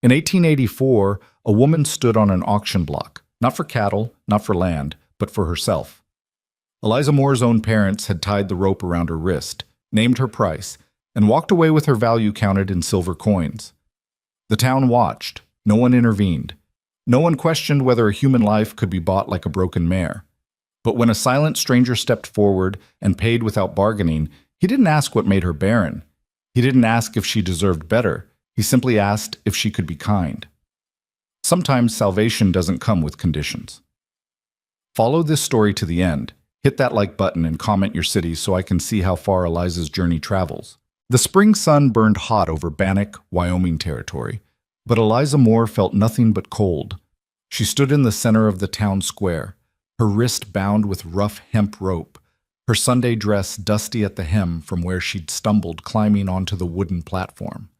In 1884, a woman stood on an auction block, not for cattle, not for land, but for herself. Eliza Moore's own parents had tied the rope around her wrist, named her price, and walked away with her value counted in silver coins. The town watched. No one intervened. No one questioned whether a human life could be bought like a broken mare. But when a silent stranger stepped forward and paid without bargaining, he didn't ask what made her barren. He didn't ask if she deserved better. He simply asked if she could be kind. Sometimes salvation doesn't come with conditions. Follow this story to the end. Hit that like button and comment your city so I can see how far Eliza's journey travels. The spring sun burned hot over Bannock, Wyoming territory, but Eliza Moore felt nothing but cold. She stood in the center of the town square, her wrist bound with rough hemp rope, her Sunday dress dusty at the hem from where she'd stumbled climbing onto the wooden platform.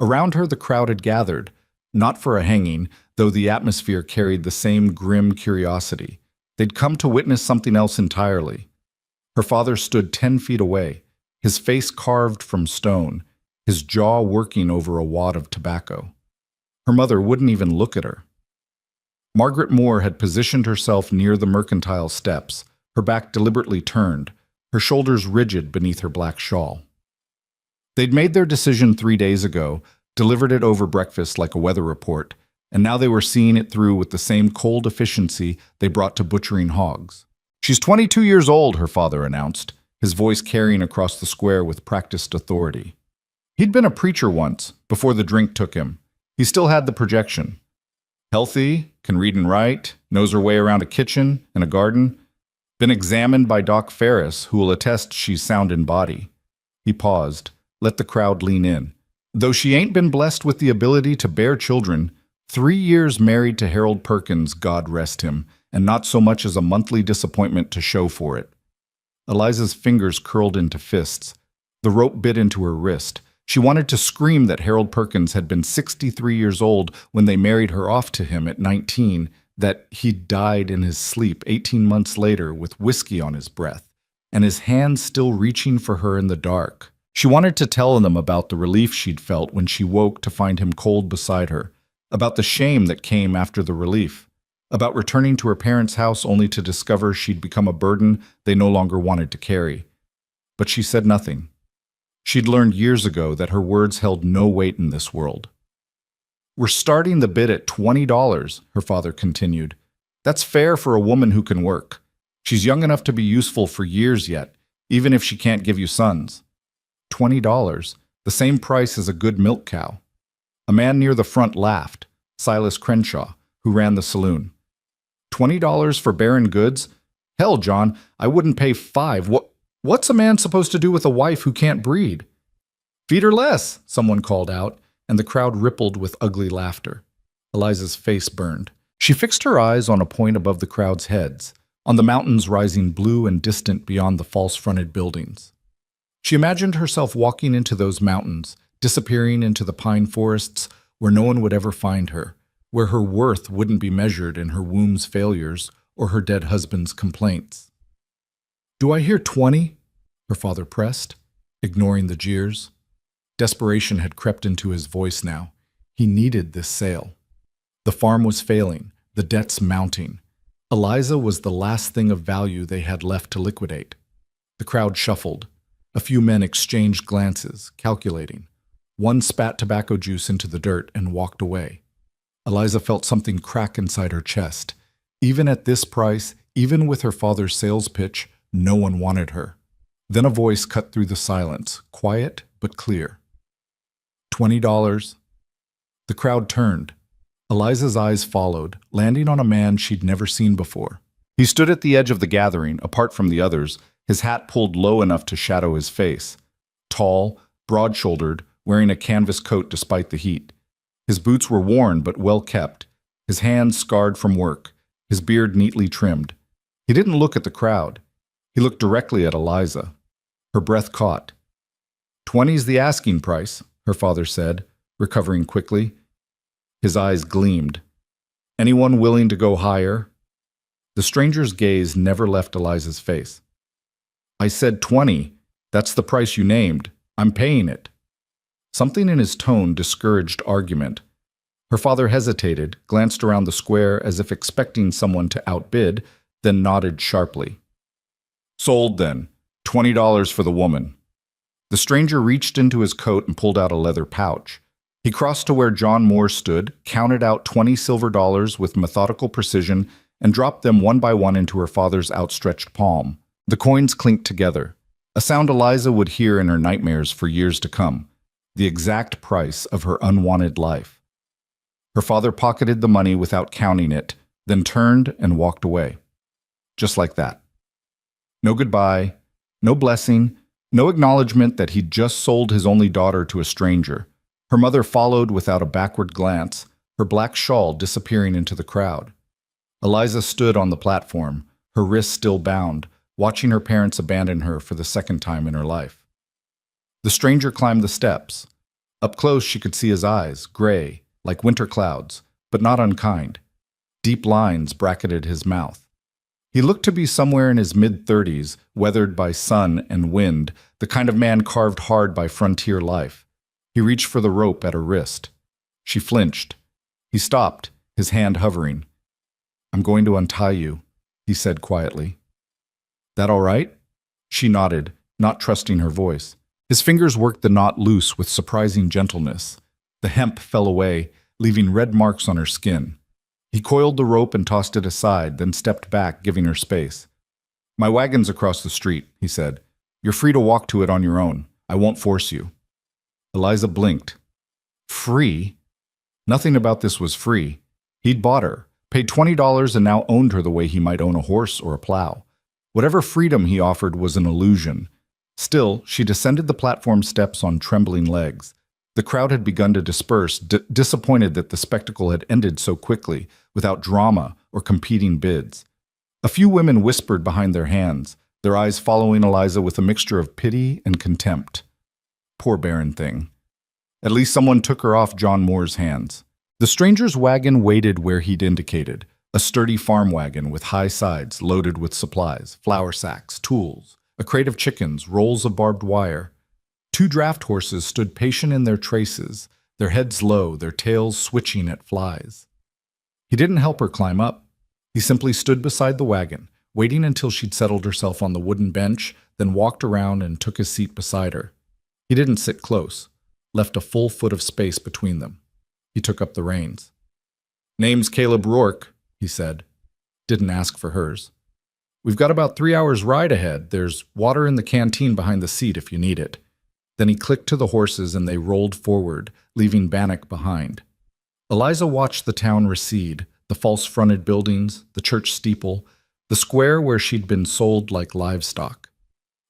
Around her the crowd had gathered, not for a hanging, though the atmosphere carried the same grim curiosity. They'd come to witness something else entirely. Her father stood 10 feet away, his face carved from stone, his jaw working over a wad of tobacco. Her mother wouldn't even look at her. Margaret Moore had positioned herself near the mercantile steps, her back deliberately turned, her shoulders rigid beneath her black shawl. They'd made their decision 3 days ago, delivered it over breakfast like a weather report, and now they were seeing it through with the same cold efficiency they brought to butchering hogs. "She's 22 years old," her father announced, his voice carrying across the square with practiced authority. He'd been a preacher once, before the drink took him. He still had the projection. Healthy, can read and write, knows her way around a kitchen and a garden. Been examined by Doc Ferris, who will attest she's sound in body. He paused, let the crowd lean in. Though she ain't been blessed with the ability to bear children, 3 years married to Harold Perkins, God rest him, and not so much as a monthly disappointment to show for it. Eliza's fingers curled into fists. The rope bit into her wrist. She wanted to scream that Harold Perkins had been 63 years old when they married her off to him at 19, that he'd died in his sleep 18 months later with whiskey on his breath, and his hands still reaching for her in the dark. She wanted to tell them about the relief she'd felt when she woke to find him cold beside her, about the shame that came after the relief, about returning to her parents' house only to discover she'd become a burden they no longer wanted to carry. But she said nothing. She'd learned years ago that her words held no weight in this world. "We're starting the bid at $20, her father continued. "That's fair for a woman who can work. She's young enough to be useful for years yet, even if she can't give you sons. $20, the same price as a good milk cow." A man near the front laughed, Silas Crenshaw, who ran the saloon. $20 for barren goods? Hell, John, I wouldn't pay $5. What's a man supposed to do with a wife who can't breed? "Feed her less," someone called out, and the crowd rippled with ugly laughter. Eliza's face burned. She fixed her eyes on a point above the crowd's heads, on the mountains rising blue and distant beyond the false-fronted buildings. She imagined herself walking into those mountains, disappearing into the pine forests where no one would ever find her, where her worth wouldn't be measured in her womb's failures or her dead husband's complaints. "Do I hear 20?" her father pressed, ignoring the jeers. Desperation had crept into his voice now. He needed this sale. The farm was failing, the debts mounting. Eliza was the last thing of value they had left to liquidate. The crowd shuffled. A few men exchanged glances, calculating. One spat tobacco juice into the dirt and walked away. Eliza felt something crack inside her chest. Even at this price, even with her father's sales pitch, no one wanted her. Then a voice cut through the silence, quiet but clear. $20. The crowd turned. Eliza's eyes followed, landing on a man she'd never seen before. He stood at the edge of the gathering, apart from the others, his hat pulled low enough to shadow his face. Tall, broad-shouldered, wearing a canvas coat despite the heat. His boots were worn but well kept, his hands scarred from work, his beard neatly trimmed. He didn't look at the crowd. He looked directly at Eliza. Her breath caught. "20's the asking price," her father said, recovering quickly. His eyes gleamed. "Anyone willing to go higher?" The stranger's gaze never left Eliza's face. "I said 20. That's the price you named. I'm paying it." Something in his tone discouraged argument. Her father hesitated, glanced around the square as if expecting someone to outbid, then nodded sharply. Sold then. $20 for the woman. The stranger reached into his coat and pulled out a leather pouch. He crossed to where John Moore stood, counted out 20 silver dollars with methodical precision, and dropped them one by one into her father's outstretched palm. The coins clinked together, a sound Eliza would hear in her nightmares for years to come, the exact price of her unwanted life. Her father pocketed the money without counting it, then turned and walked away. Just like that. No goodbye, no blessing, no acknowledgement that he'd just sold his only daughter to a stranger. Her mother followed without a backward glance, her black shawl disappearing into the crowd. Eliza stood on the platform, her wrists still bound, watching her parents abandon her for the second time in her life. The stranger climbed the steps. Up close she could see his eyes, gray, like winter clouds, but not unkind. Deep lines bracketed his mouth. He looked to be somewhere in his mid-30s, weathered by sun and wind, the kind of man carved hard by frontier life. He reached for the rope at her wrist. She flinched. He stopped, his hand hovering. "I'm going to untie you," he said quietly. "That all right?" She nodded, not trusting her voice. His fingers worked the knot loose with surprising gentleness. The hemp fell away, leaving red marks on her skin. He coiled the rope and tossed it aside, then stepped back, giving her space. "My wagon's across the street," he said. "You're free to walk to it on your own. I won't force you." Eliza blinked. Free? Nothing about this was free. He'd bought her, paid $20 and now owned her the way he might own a horse or a plow. Whatever freedom he offered was an illusion. Still, she descended the platform steps on trembling legs. The crowd had begun to disperse, disappointed that the spectacle had ended so quickly, without drama or competing bids. A few women whispered behind their hands, their eyes following Eliza with a mixture of pity and contempt. Poor barren thing. At least someone took her off John Moore's hands. The stranger's wagon waited where he'd indicated, a sturdy farm wagon with high sides loaded with supplies, flour sacks, tools, a crate of chickens, rolls of barbed wire. 2 draft horses stood patient in their traces, their heads low, their tails switching at flies. He didn't help her climb up. He simply stood beside the wagon, waiting until she'd settled herself on the wooden bench, then walked around and took his seat beside her. He didn't sit close, left a full foot of space between them. He took up the reins. "Name's Caleb Rourke," he said. Didn't ask for hers. "We've got about 3 hours' ride ahead. There's water in the canteen behind the seat if you need it." Then he clicked to the horses and they rolled forward, leaving Bannock behind. Eliza watched the town recede, the false-fronted buildings, the church steeple, the square where she'd been sold like livestock.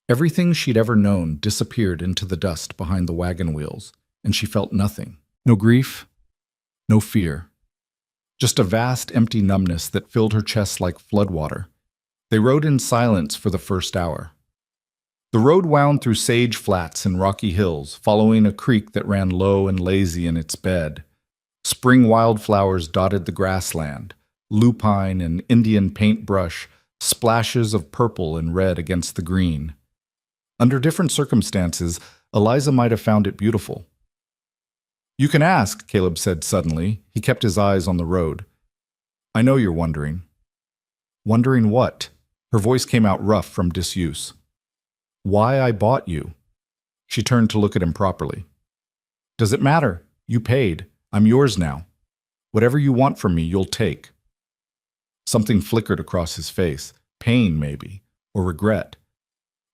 Everything she'd ever known disappeared into the dust behind the wagon wheels, and she felt nothing. No grief, no fear. Just a vast, empty numbness that filled her chest like floodwater. They rode in silence for the first hour. The road wound through sage flats and rocky hills, following a creek that ran low and lazy in its bed. Spring wildflowers dotted the grassland, lupine and Indian paintbrush, splashes of purple and red against the green. Under different circumstances, Eliza might have found it beautiful. "You can ask," Caleb said suddenly. He kept his eyes on the road. "I know you're wondering." "Wondering what?" Her voice came out rough from disuse. "Why I bought you." She turned to look at him properly. "Does it matter? You paid. I'm yours now. Whatever you want from me, you'll take." Something flickered across his face. Pain, maybe, or regret.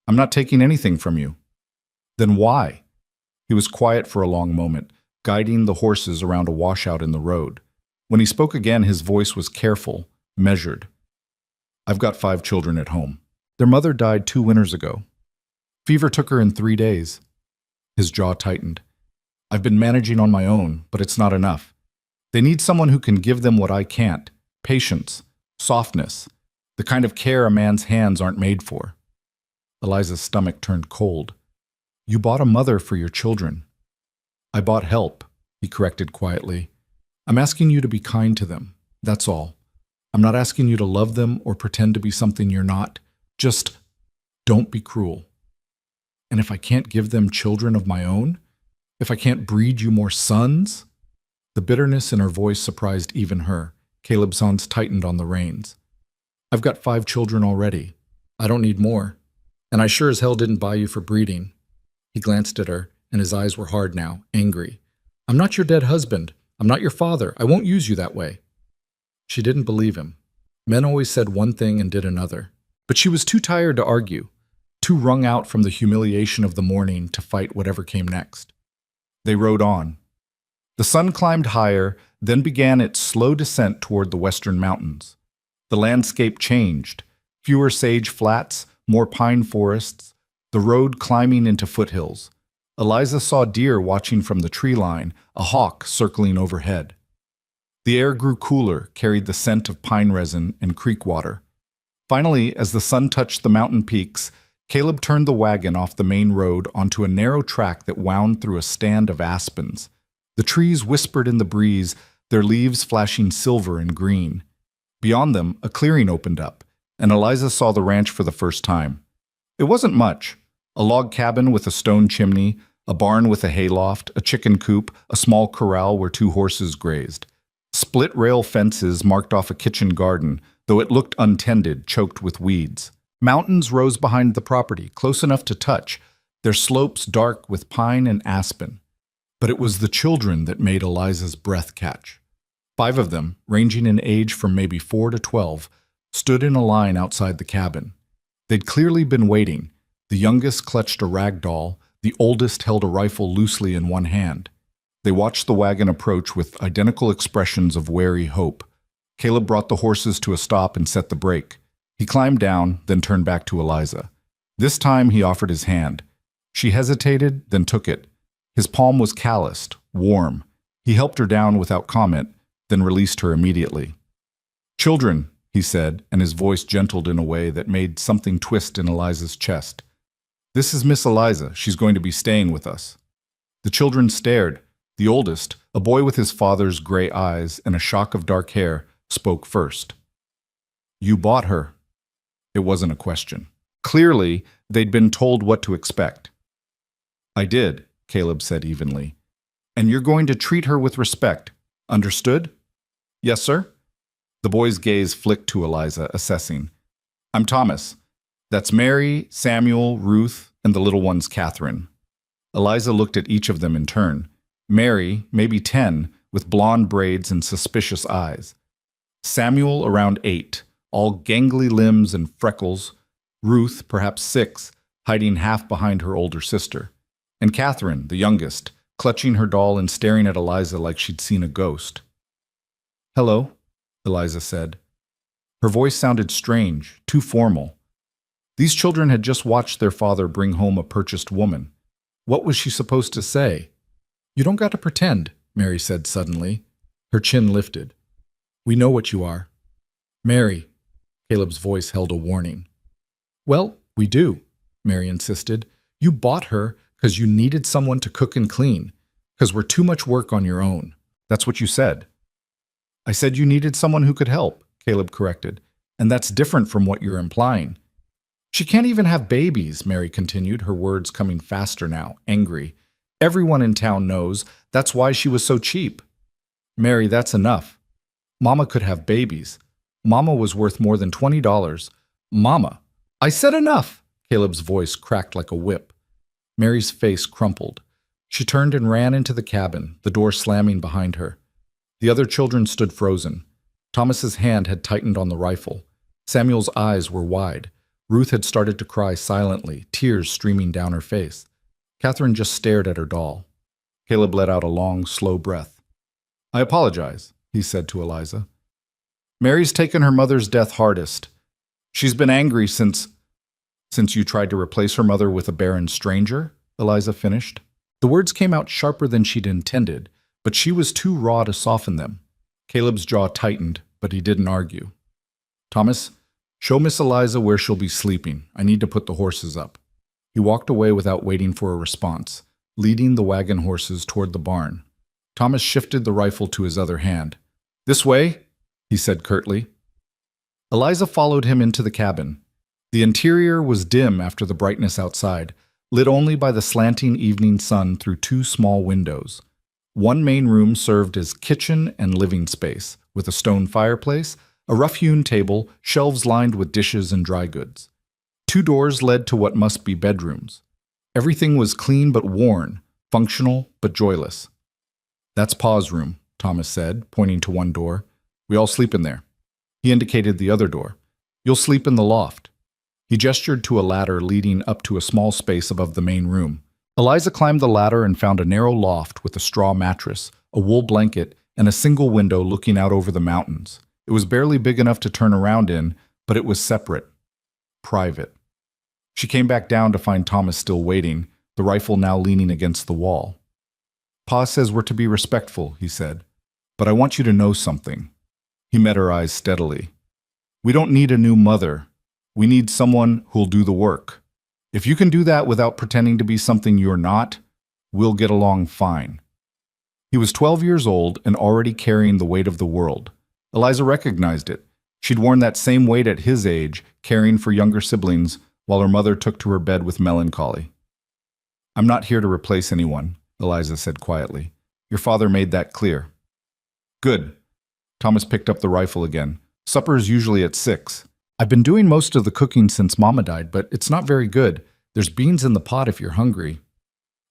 "I'm not taking anything from you." "Then why?" He was quiet for a long moment, guiding the horses around a washout in the road. When he spoke again, his voice was careful, measured. "I've got 5 children at home. Their mother died 2 winters ago. Fever took her in 3 days. His jaw tightened. "I've been managing on my own, but it's not enough. They need someone who can give them what I can't. Patience, softness, the kind of care a man's hands aren't made for." Eliza's stomach turned cold. "You bought a mother for your children." "I bought help," he corrected quietly. "I'm asking you to be kind to them. That's all. I'm not asking you to love them or pretend to be something you're not. Just don't be cruel. And if I can't give them children of my own, if I can't breed you more sons..." The bitterness in her voice surprised even her. Caleb's hands tightened on the reins. I've got 5 children already. I don't need more. And I sure as hell didn't buy you for breeding. He glanced at her, and his eyes were hard now, angry. I'm not your dead husband. I'm not your father. I won't use you that way. She didn't believe him. Men always said one thing and did another. But she was too tired to argue, too wrung out from the humiliation of the morning to fight whatever came next. They rode on. The sun climbed higher, then began its slow descent toward the western mountains. The landscape changed. Fewer sage flats, more pine forests, the road climbing into foothills. Eliza saw deer watching from the tree line, a hawk circling overhead. The air grew cooler, carried the scent of pine resin and creek water. Finally, as the sun touched the mountain peaks, Caleb turned the wagon off the main road onto a narrow track that wound through a stand of aspens. The trees whispered in the breeze, their leaves flashing silver and green. Beyond them, a clearing opened up, and Eliza saw the ranch for the first time. It wasn't much. A log cabin with a stone chimney, a barn with a hayloft, a chicken coop, a small corral where 2 horses grazed. Split rail fences marked off a kitchen garden, though it looked untended, choked with weeds. Mountains rose behind the property, close enough to touch, their slopes dark with pine and aspen. But it was the children that made Eliza's breath catch. 5 of them, ranging in age from maybe 4 to 12, stood in a line outside the cabin. They'd clearly been waiting. The youngest clutched a rag doll, the oldest held a rifle loosely in one hand. They watched the wagon approach with identical expressions of wary hope. Caleb brought the horses to a stop and set the brake. He climbed down, then turned back to Eliza. This time he offered his hand. She hesitated, then took it. His palm was calloused, warm. He helped her down without comment, then released her immediately. "Children," he said, and his voice gentled in a way that made something twist in Eliza's chest. "This is Miss Eliza. She's going to be staying with us." The children stared. The oldest, a boy with his father's gray eyes and a shock of dark hair, spoke first. "You bought her." It wasn't a question. Clearly, they'd been told what to expect. "I did," Caleb said evenly. "And you're going to treat her with respect. Understood?" "Yes, sir." The boy's gaze flicked to Eliza, assessing. "I'm Thomas. That's Mary, Samuel, Ruth, and the little one's Catherine." Eliza looked at each of them in turn. Mary, maybe 10, with blonde braids and suspicious eyes. Samuel, around 8, all gangly limbs and freckles. Ruth, perhaps 6, hiding half behind her older sister. And Catherine, the youngest, clutching her doll and staring at Eliza like she'd seen a ghost. "Hello," Eliza said. Her voice sounded strange, too formal. These children had just watched their father bring home a purchased woman. What was she supposed to say? "You don't got to pretend," Mary said suddenly. Her chin lifted. "We know what you are." "Mary," Caleb's voice held a warning. "Well, we do," Mary insisted. "You bought her because you needed someone to cook and clean, because we're too much work on your own. That's what you said." "I said you needed someone who could help," Caleb corrected, "and that's different from what you're implying." "She can't even have babies," Mary continued, her words coming faster now, angry. "Everyone in town knows. That's why she was so cheap." "Mary, that's enough. Mama could have babies. Mama was worth more than $20. Mama." "I said enough!" Caleb's voice cracked like a whip. Mary's face crumpled. She turned and ran into the cabin, the door slamming behind her. The other children stood frozen. Thomas's hand had tightened on the rifle. Samuel's eyes were wide. Ruth had started to cry silently, tears streaming down her face. Catherine just stared at her doll. Caleb let out a long, slow breath. "I apologize," he said to Eliza. "Mary's taken her mother's death hardest. She's been angry since you tried to replace her mother with a barren stranger," Eliza finished. The words came out sharper than she'd intended, but she was too raw to soften them. Caleb's jaw tightened, but he didn't argue. "Thomas, show Miss Eliza where she'll be sleeping. I need to put the horses up." He walked away without waiting for a response, leading the wagon horses toward the barn. Thomas shifted the rifle to his other hand. "This way," he said curtly. Eliza followed him into the cabin. The interior was dim after the brightness outside, lit only by the slanting evening sun through 2 small windows. One main room served as kitchen and living space, with a stone fireplace, a rough-hewn table, shelves lined with dishes and dry goods. Two doors led to what must be bedrooms. Everything was clean but worn, functional but joyless. "That's Pa's room," Thomas said, pointing to one door. "We all sleep in there." He indicated the other door. "You'll sleep in the loft." He gestured to a ladder leading up to a small space above the main room. Eliza climbed the ladder and found a narrow loft with a straw mattress, a wool blanket, and a single window looking out over the mountains. It was barely big enough to turn around in, but it was separate. Private. She came back down to find Thomas still waiting, the rifle now leaning against the wall. "Pa says we're to be respectful," he said. "But I want you to know something." He met her eyes steadily. "We don't need a new mother. We need someone who'll do the work. If you can do that without pretending to be something you're not, we'll get along fine." He was 12 years old and already carrying the weight of the world. Eliza recognized it. She'd worn that same weight at his age, caring for younger siblings, while her mother took to her bed with melancholy. "I'm not here to replace anyone," Eliza said quietly. "Your father made that clear." "Good." Thomas picked up the rifle again. "Supper is usually at 6. I've been doing most of the cooking since Mama died, but it's not very good. There's beans in the pot if you're hungry."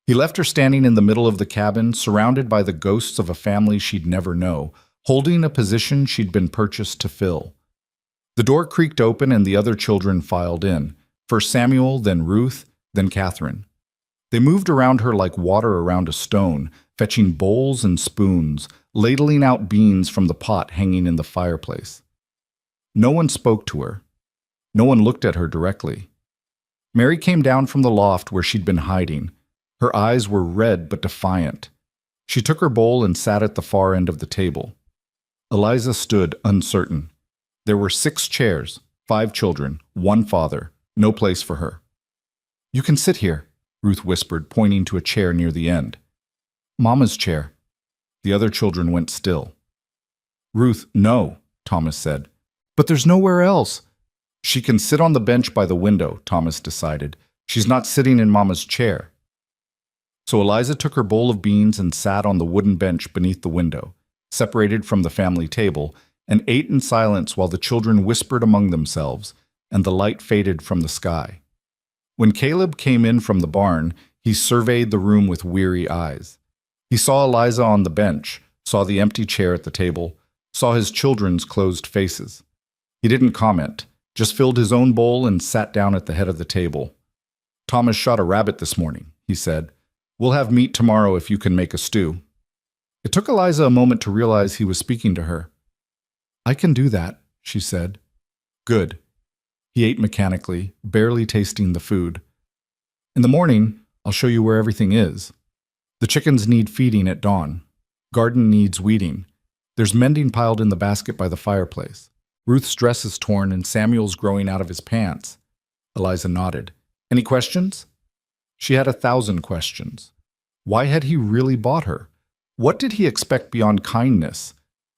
He left her standing in the middle of the cabin, surrounded by the ghosts of a family she'd never know, holding a position she'd been purchased to fill. The door creaked open and the other children filed in. First Samuel, then Ruth, then Catherine. They moved around her like water around a stone, fetching bowls and spoons, ladling out beans from the pot hanging in the fireplace. No one spoke to her. No one looked at her directly. Mary came down from the loft where she'd been hiding. Her eyes were red but defiant. She took her bowl and sat at the far end of the table. Eliza stood uncertain. There were 6 chairs, 5 children, 1 father, no place for her. "You can sit here," Ruth whispered, pointing to a chair near the end. "Mama's chair." The other children went still. "Ruth, no," Thomas said. "But there's nowhere else." "She can sit on the bench by the window," Thomas decided. "She's not sitting in Mama's chair." So Eliza took her bowl of beans and sat on the wooden bench beneath the window, separated from the family table, and ate in silence while the children whispered among themselves, and the light faded from the sky. When Caleb came in from the barn, he surveyed the room with weary eyes. He saw Eliza on the bench, saw the empty chair at the table, saw his children's closed faces. He didn't comment, just filled his own bowl and sat down at the head of the table. "Thomas shot a rabbit this morning," he said. "We'll have meat tomorrow if you can make a stew." It took Eliza a moment to realize he was speaking to her. "I can do that," she said. "Good." He ate mechanically, barely tasting the food. "In the morning, I'll show you where everything is. The chickens need feeding at dawn. Garden needs weeding. There's mending piled in the basket by the fireplace. Ruth's dress is torn and Samuel's growing out of his pants." Eliza nodded. "Any questions?" She had 1,000 questions. Why had he really bought her? What did he expect beyond kindness?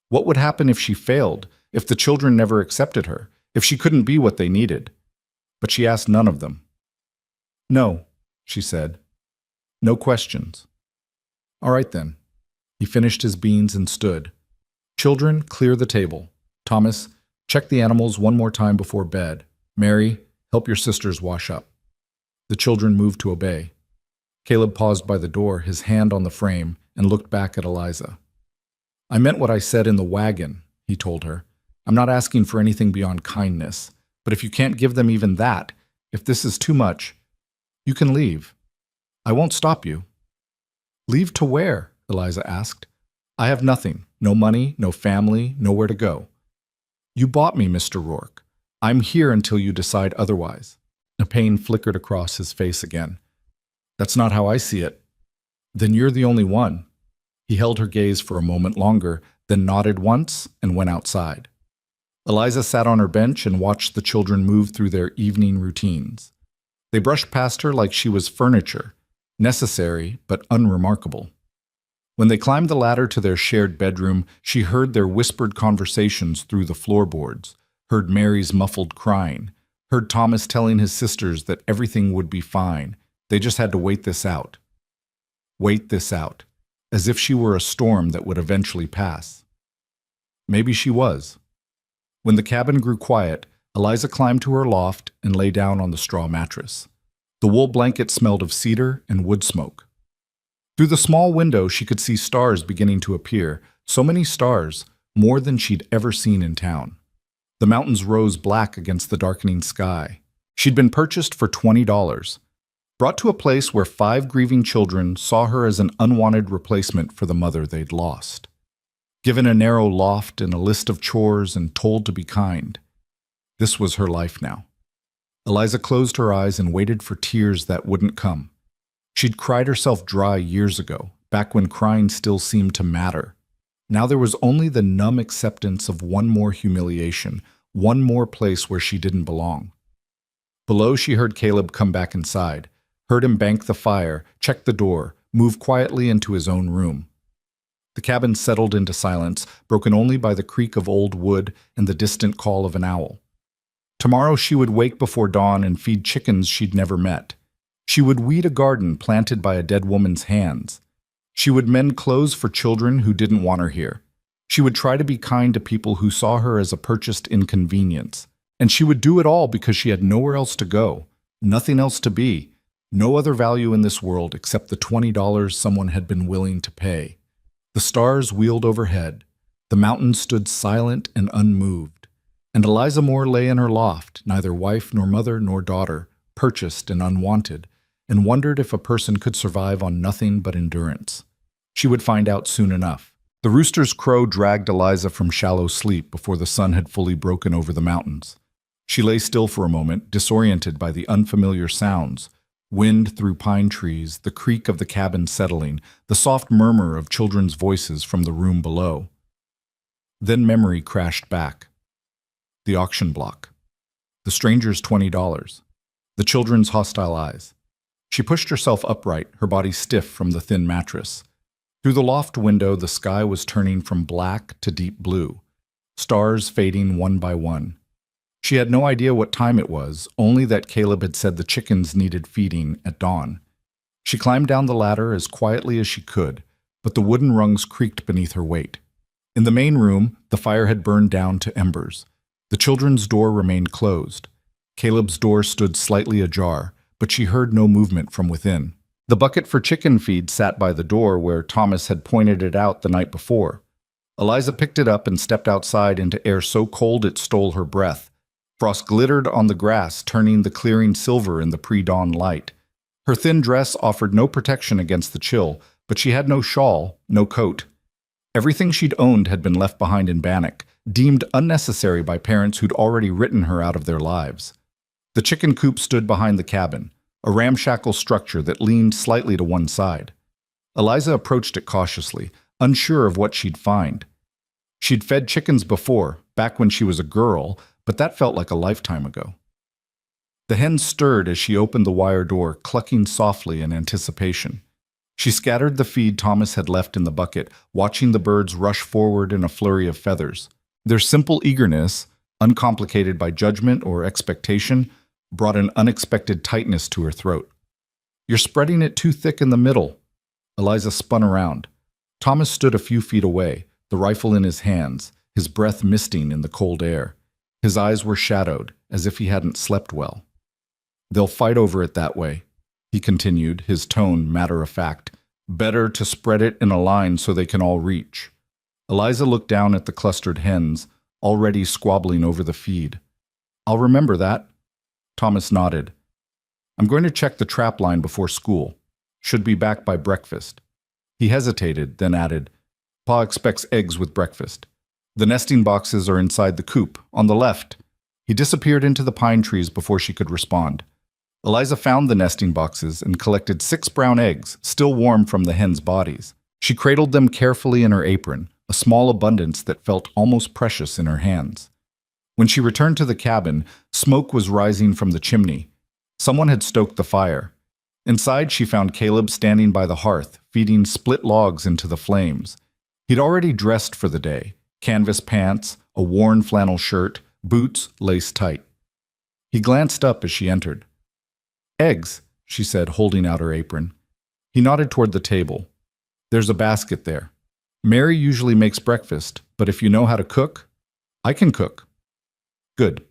What would happen if she failed, if the children never accepted her, if she couldn't be what they needed? But she asked none of them. "No," she said. "No questions." "All right then." He finished his beans and stood. "Children, clear the table. Thomas, check the animals one more time before bed. Mary, help your sisters wash up." The children moved to obey. Caleb paused by the door, his hand on the frame, and looked back at Eliza. "I meant what I said in the wagon," he told her. "I'm not asking for anything beyond kindness, but if you can't give them even that, if this is too much, you can leave. I won't stop you." "Leave to where?" Eliza asked. "I have nothing, no money, no family, nowhere to go." "You bought me, Mr. Rourke. I'm here until you decide otherwise." A pain flickered across his face again. "That's not how I see it." "Then you're the only one." He held her gaze for a moment longer, then nodded once and went outside. Eliza sat on her bench and watched the children move through their evening routines. They brushed past her like she was furniture, necessary but unremarkable. When they climbed the ladder to their shared bedroom, she heard their whispered conversations through the floorboards, heard Mary's muffled crying, heard Thomas telling his sisters that everything would be fine. They just had to wait this out. Wait this out. as if she were a storm that would eventually pass. Maybe she was. When the cabin grew quiet, Eliza climbed to her loft and lay down on the straw mattress. The wool blanket smelled of cedar and wood smoke. Through the small window, she could see stars beginning to appear, so many stars, more than she'd ever seen in town. The mountains rose black against the darkening sky. She'd been purchased for $20, brought to a place where 5 grieving children saw her as an unwanted replacement for the mother they'd lost. Given a narrow loft and a list of chores and told to be kind. This was her life now. Eliza closed her eyes and waited for tears that wouldn't come. She'd cried herself dry years ago, back when crying still seemed to matter. Now there was only the numb acceptance of one more humiliation, one more place where she didn't belong. Below, she heard Caleb come back inside, heard him bank the fire, check the door, move quietly into his own room. The cabin settled into silence, broken only by the creak of old wood and the distant call of an owl. Tomorrow she would wake before dawn and feed chickens she'd never met. She would weed a garden planted by a dead woman's hands. She would mend clothes for children who didn't want her here. She would try to be kind to people who saw her as a purchased inconvenience. And she would do it all because she had nowhere else to go, nothing else to be, no other value in this world except the $20 someone had been willing to pay. The stars wheeled overhead. The mountains stood silent and unmoved. And Eliza Moore lay in her loft, neither wife nor mother nor daughter, purchased and unwanted, and wondered if a person could survive on nothing but endurance. She would find out soon enough. The rooster's crow dragged Eliza from shallow sleep before the sun had fully broken over the mountains. She lay still for a moment, disoriented by the unfamiliar sounds. Wind through pine trees, the creak of the cabin settling, the soft murmur of children's voices from the room below. Then memory crashed back. The auction block. The stranger's $20. The children's hostile eyes. She pushed herself upright, her body stiff from the thin mattress. Through the loft window, the sky was turning from black to deep blue, stars fading one by one. She had no idea what time it was, only that Caleb had said the chickens needed feeding at dawn. She climbed down the ladder as quietly as she could, but the wooden rungs creaked beneath her weight. In the main room, the fire had burned down to embers. The children's door remained closed. Caleb's door stood slightly ajar, but she heard no movement from within. The bucket for chicken feed sat by the door where Thomas had pointed it out the night before. Eliza picked it up and stepped outside into air so cold it stole her breath. Frost glittered on the grass, turning the clearing silver in the pre-dawn light. Her thin dress offered no protection against the chill, but she had no shawl, no coat. Everything she'd owned had been left behind in Bannock, deemed unnecessary by parents who'd already written her out of their lives. The chicken coop stood behind the cabin, a ramshackle structure that leaned slightly to one side. Eliza approached it cautiously, unsure of what she'd find. She'd fed chickens before, back when she was a girl, but that felt like a lifetime ago. The hen stirred as she opened the wire door, clucking softly in anticipation. She scattered the feed Thomas had left in the bucket, watching the birds rush forward in a flurry of feathers. Their simple eagerness, uncomplicated by judgment or expectation, brought an unexpected tightness to her throat. "You're spreading it too thick in the middle." Eliza spun around. Thomas stood a few feet away, the rifle in his hands, his breath misting in the cold air. His eyes were shadowed, as if he hadn't slept well. "They'll fight over it that way," he continued, his tone matter-of-fact. "Better to spread it in a line so they can all reach." Eliza looked down at the clustered hens, already squabbling over the feed. "I'll remember that." Thomas nodded. "I'm going to check the trap line before school. Should be back by breakfast." He hesitated, then added, "Pa expects eggs with breakfast. The nesting boxes are inside the coop, on the left." He disappeared into the pine trees before she could respond. Eliza found the nesting boxes and collected 6 brown eggs, still warm from the hens' bodies. She cradled them carefully in her apron, a small abundance that felt almost precious in her hands. When she returned to the cabin, smoke was rising from the chimney. Someone had stoked the fire. Inside, she found Caleb standing by the hearth, feeding split logs into the flames. He'd already dressed for the day, canvas pants, a worn flannel shirt, boots laced tight. He glanced up as she entered. "Eggs," she said, holding out her apron. He nodded toward the table. There's a basket there. Mary usually makes breakfast, but if you know how to cook, I can cook. Good.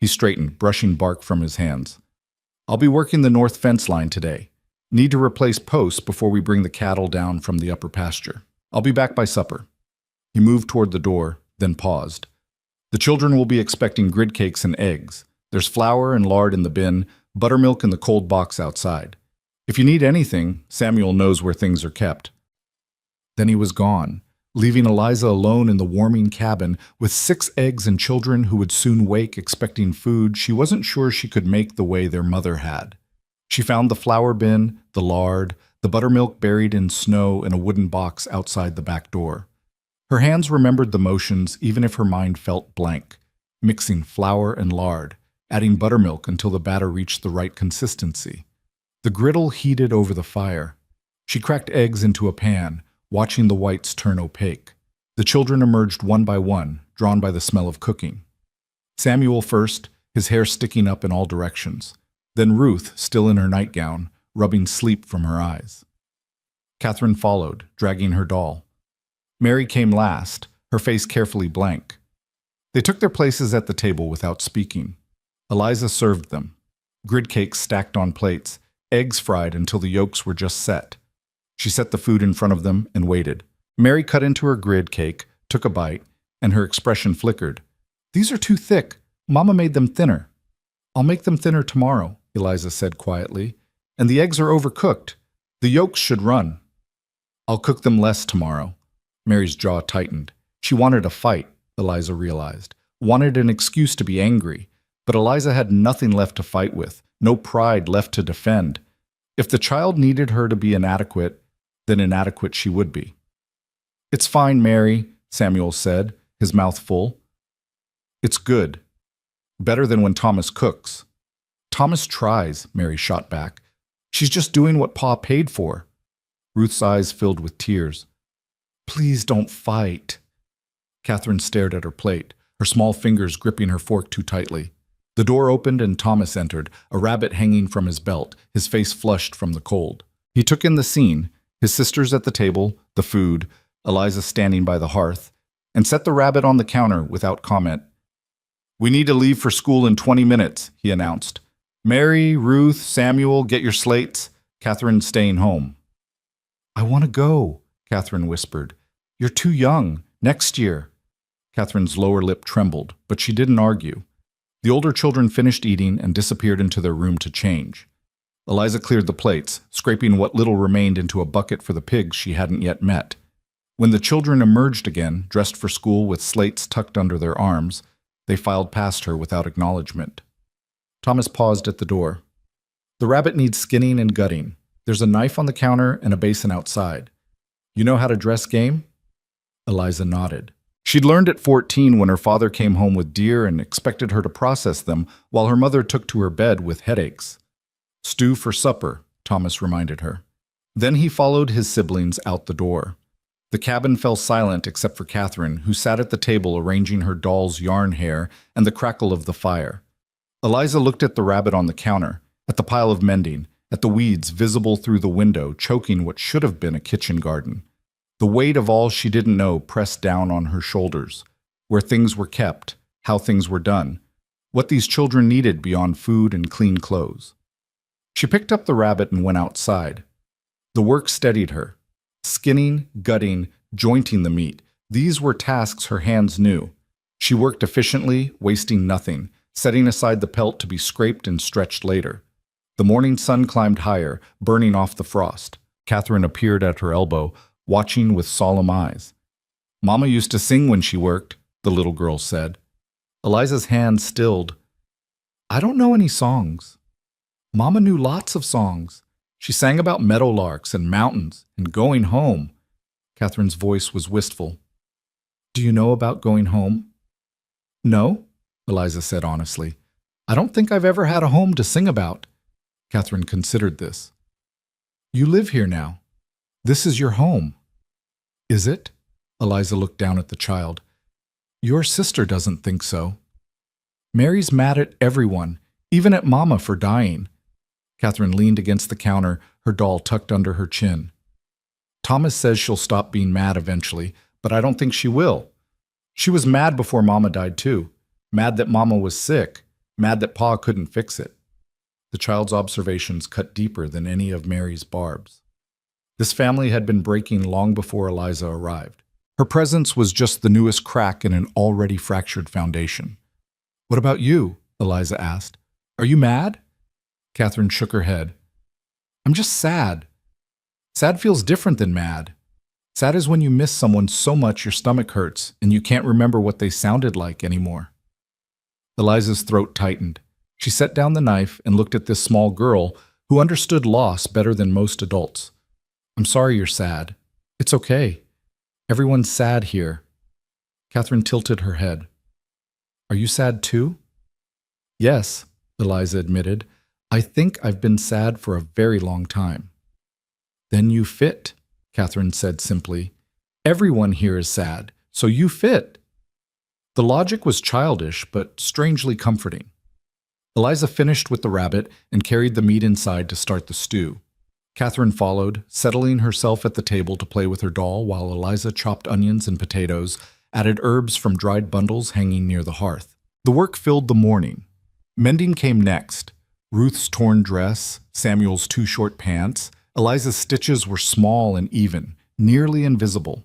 He straightened, brushing bark from his hands. I'll be working the north fence line today. Need to replace posts before we bring the cattle down from the upper pasture. I'll be back by supper. He moved toward the door, then paused. The children will be expecting grid cakes and eggs. There's flour and lard in the bin, buttermilk in the cold box outside. If you need anything, Samuel knows where things are kept. Then he was gone, leaving Eliza alone in the warming cabin with 6 eggs and children who would soon wake expecting food she wasn't sure she could make the way their mother had. She found the flour bin, the lard, the buttermilk buried in snow in a wooden box outside the back door. Her hands remembered the motions even if her mind felt blank, mixing flour and lard, adding buttermilk until the batter reached the right consistency. The griddle heated over the fire. She cracked eggs into a pan, watching the whites turn opaque. The children emerged one by one, drawn by the smell of cooking. Samuel first, his hair sticking up in all directions. Then Ruth, still in her nightgown, rubbing sleep from her eyes. Catherine followed, dragging her doll. Mary came last, her face carefully blank. They took their places at the table without speaking. Eliza served them. Grid cakes stacked on plates, eggs fried until the yolks were just set. She set the food in front of them and waited. Mary cut into her grid cake, took a bite, and her expression flickered. "These are too thick. Mama made them thinner." "I'll make them thinner tomorrow," Eliza said quietly. "And the eggs are overcooked. The yolks should run." "I'll cook them less tomorrow." Mary's jaw tightened. She wanted a fight, Eliza realized. Wanted an excuse to be angry. But Eliza had nothing left to fight with, no pride left to defend. If the child needed her to be inadequate, then inadequate she would be. "It's fine, Mary," Samuel said, his mouth full. "It's good. Better than when Thomas cooks." "Thomas tries," Mary shot back. "She's just doing what Pa paid for." Ruth's eyes filled with tears. "Please don't fight." Catherine stared at her plate, her small fingers gripping her fork too tightly. The door opened and Thomas entered, a rabbit hanging from his belt, his face flushed from the cold. He took in the scene, his sisters at the table, the food, Eliza standing by the hearth, and set the rabbit on the counter without comment. "We need to leave for school in 20 minutes, he announced. "Mary, Ruth, Samuel, get your slates. Catherine's staying home." "I want to go," Catherine whispered. "You're too young. Next year." Catherine's lower lip trembled, but she didn't argue. The older children finished eating and disappeared into their room to change. Eliza cleared the plates, scraping what little remained into a bucket for the pigs she hadn't yet met. When the children emerged again, dressed for school with slates tucked under their arms, they filed past her without acknowledgement. Thomas paused at the door. "The rabbit needs skinning and gutting. There's a knife on the counter and a basin outside. You know how to dress game?" Eliza nodded. She'd learned at 14 when her father came home with deer and expected her to process them while her mother took to her bed with headaches. "Stew for supper," Thomas reminded her. Then he followed his siblings out the door. The cabin fell silent except for Catherine, who sat at the table arranging her doll's yarn hair and the crackle of the fire. Eliza looked at the rabbit on the counter, at the pile of mending, at the weeds visible through the window choking what should have been a kitchen garden. The weight of all she didn't know pressed down on her shoulders, where things were kept, how things were done, what these children needed beyond food and clean clothes. She picked up the rabbit and went outside. The work steadied her. Skinning, gutting, jointing the meat, these were tasks her hands knew. She worked efficiently, wasting nothing, setting aside the pelt to be scraped and stretched later. The morning sun climbed higher, burning off the frost. Catherine appeared at her elbow, watching with solemn eyes. "Mama used to sing when she worked," the little girl said. Eliza's hand stilled. "I don't know any songs." "Mama knew lots of songs. She sang about meadowlarks and mountains and going home." Catherine's voice was wistful. "Do you know about going home?" "No," Eliza said honestly. "I don't think I've ever had a home to sing about." Catherine considered this. "You live here now. This is your home." "Is it?" Eliza looked down at the child. "Your sister doesn't think so. Mary's mad at everyone, even at Mama for dying." Catherine leaned against the counter, her doll tucked under her chin. Thomas says she'll stop being mad eventually, but I don't think she will. She was mad before Mama died too. Mad that Mama was sick. Mad that Pa couldn't fix it. The child's observations cut deeper than any of Mary's barbs. This family had been breaking long before Eliza arrived. Her presence was just the newest crack in an already fractured foundation. "What about you?" Eliza asked. "Are you mad?" Catherine shook her head. "I'm just sad. Sad feels different than mad. Sad is when you miss someone so much your stomach hurts and you can't remember what they sounded like anymore." Eliza's throat tightened. She set down the knife and looked at this small girl who understood loss better than most adults. "I'm sorry you're sad. It's okay. Everyone's sad here." Catherine tilted her head. "Are you sad too?" "Yes," Eliza admitted. "I think I've been sad for a very long time." "Then you fit," Catherine said simply. "Everyone here is sad, so you fit." The logic was childish, but strangely comforting. Eliza finished with the rabbit and carried the meat inside to start the stew. Catherine followed, settling herself at the table to play with her doll while Eliza chopped onions and potatoes, added herbs from dried bundles hanging near the hearth. The work filled the morning. Mending came next. Ruth's torn dress, Samuel's too short pants. Eliza's stitches were small and even, nearly invisible.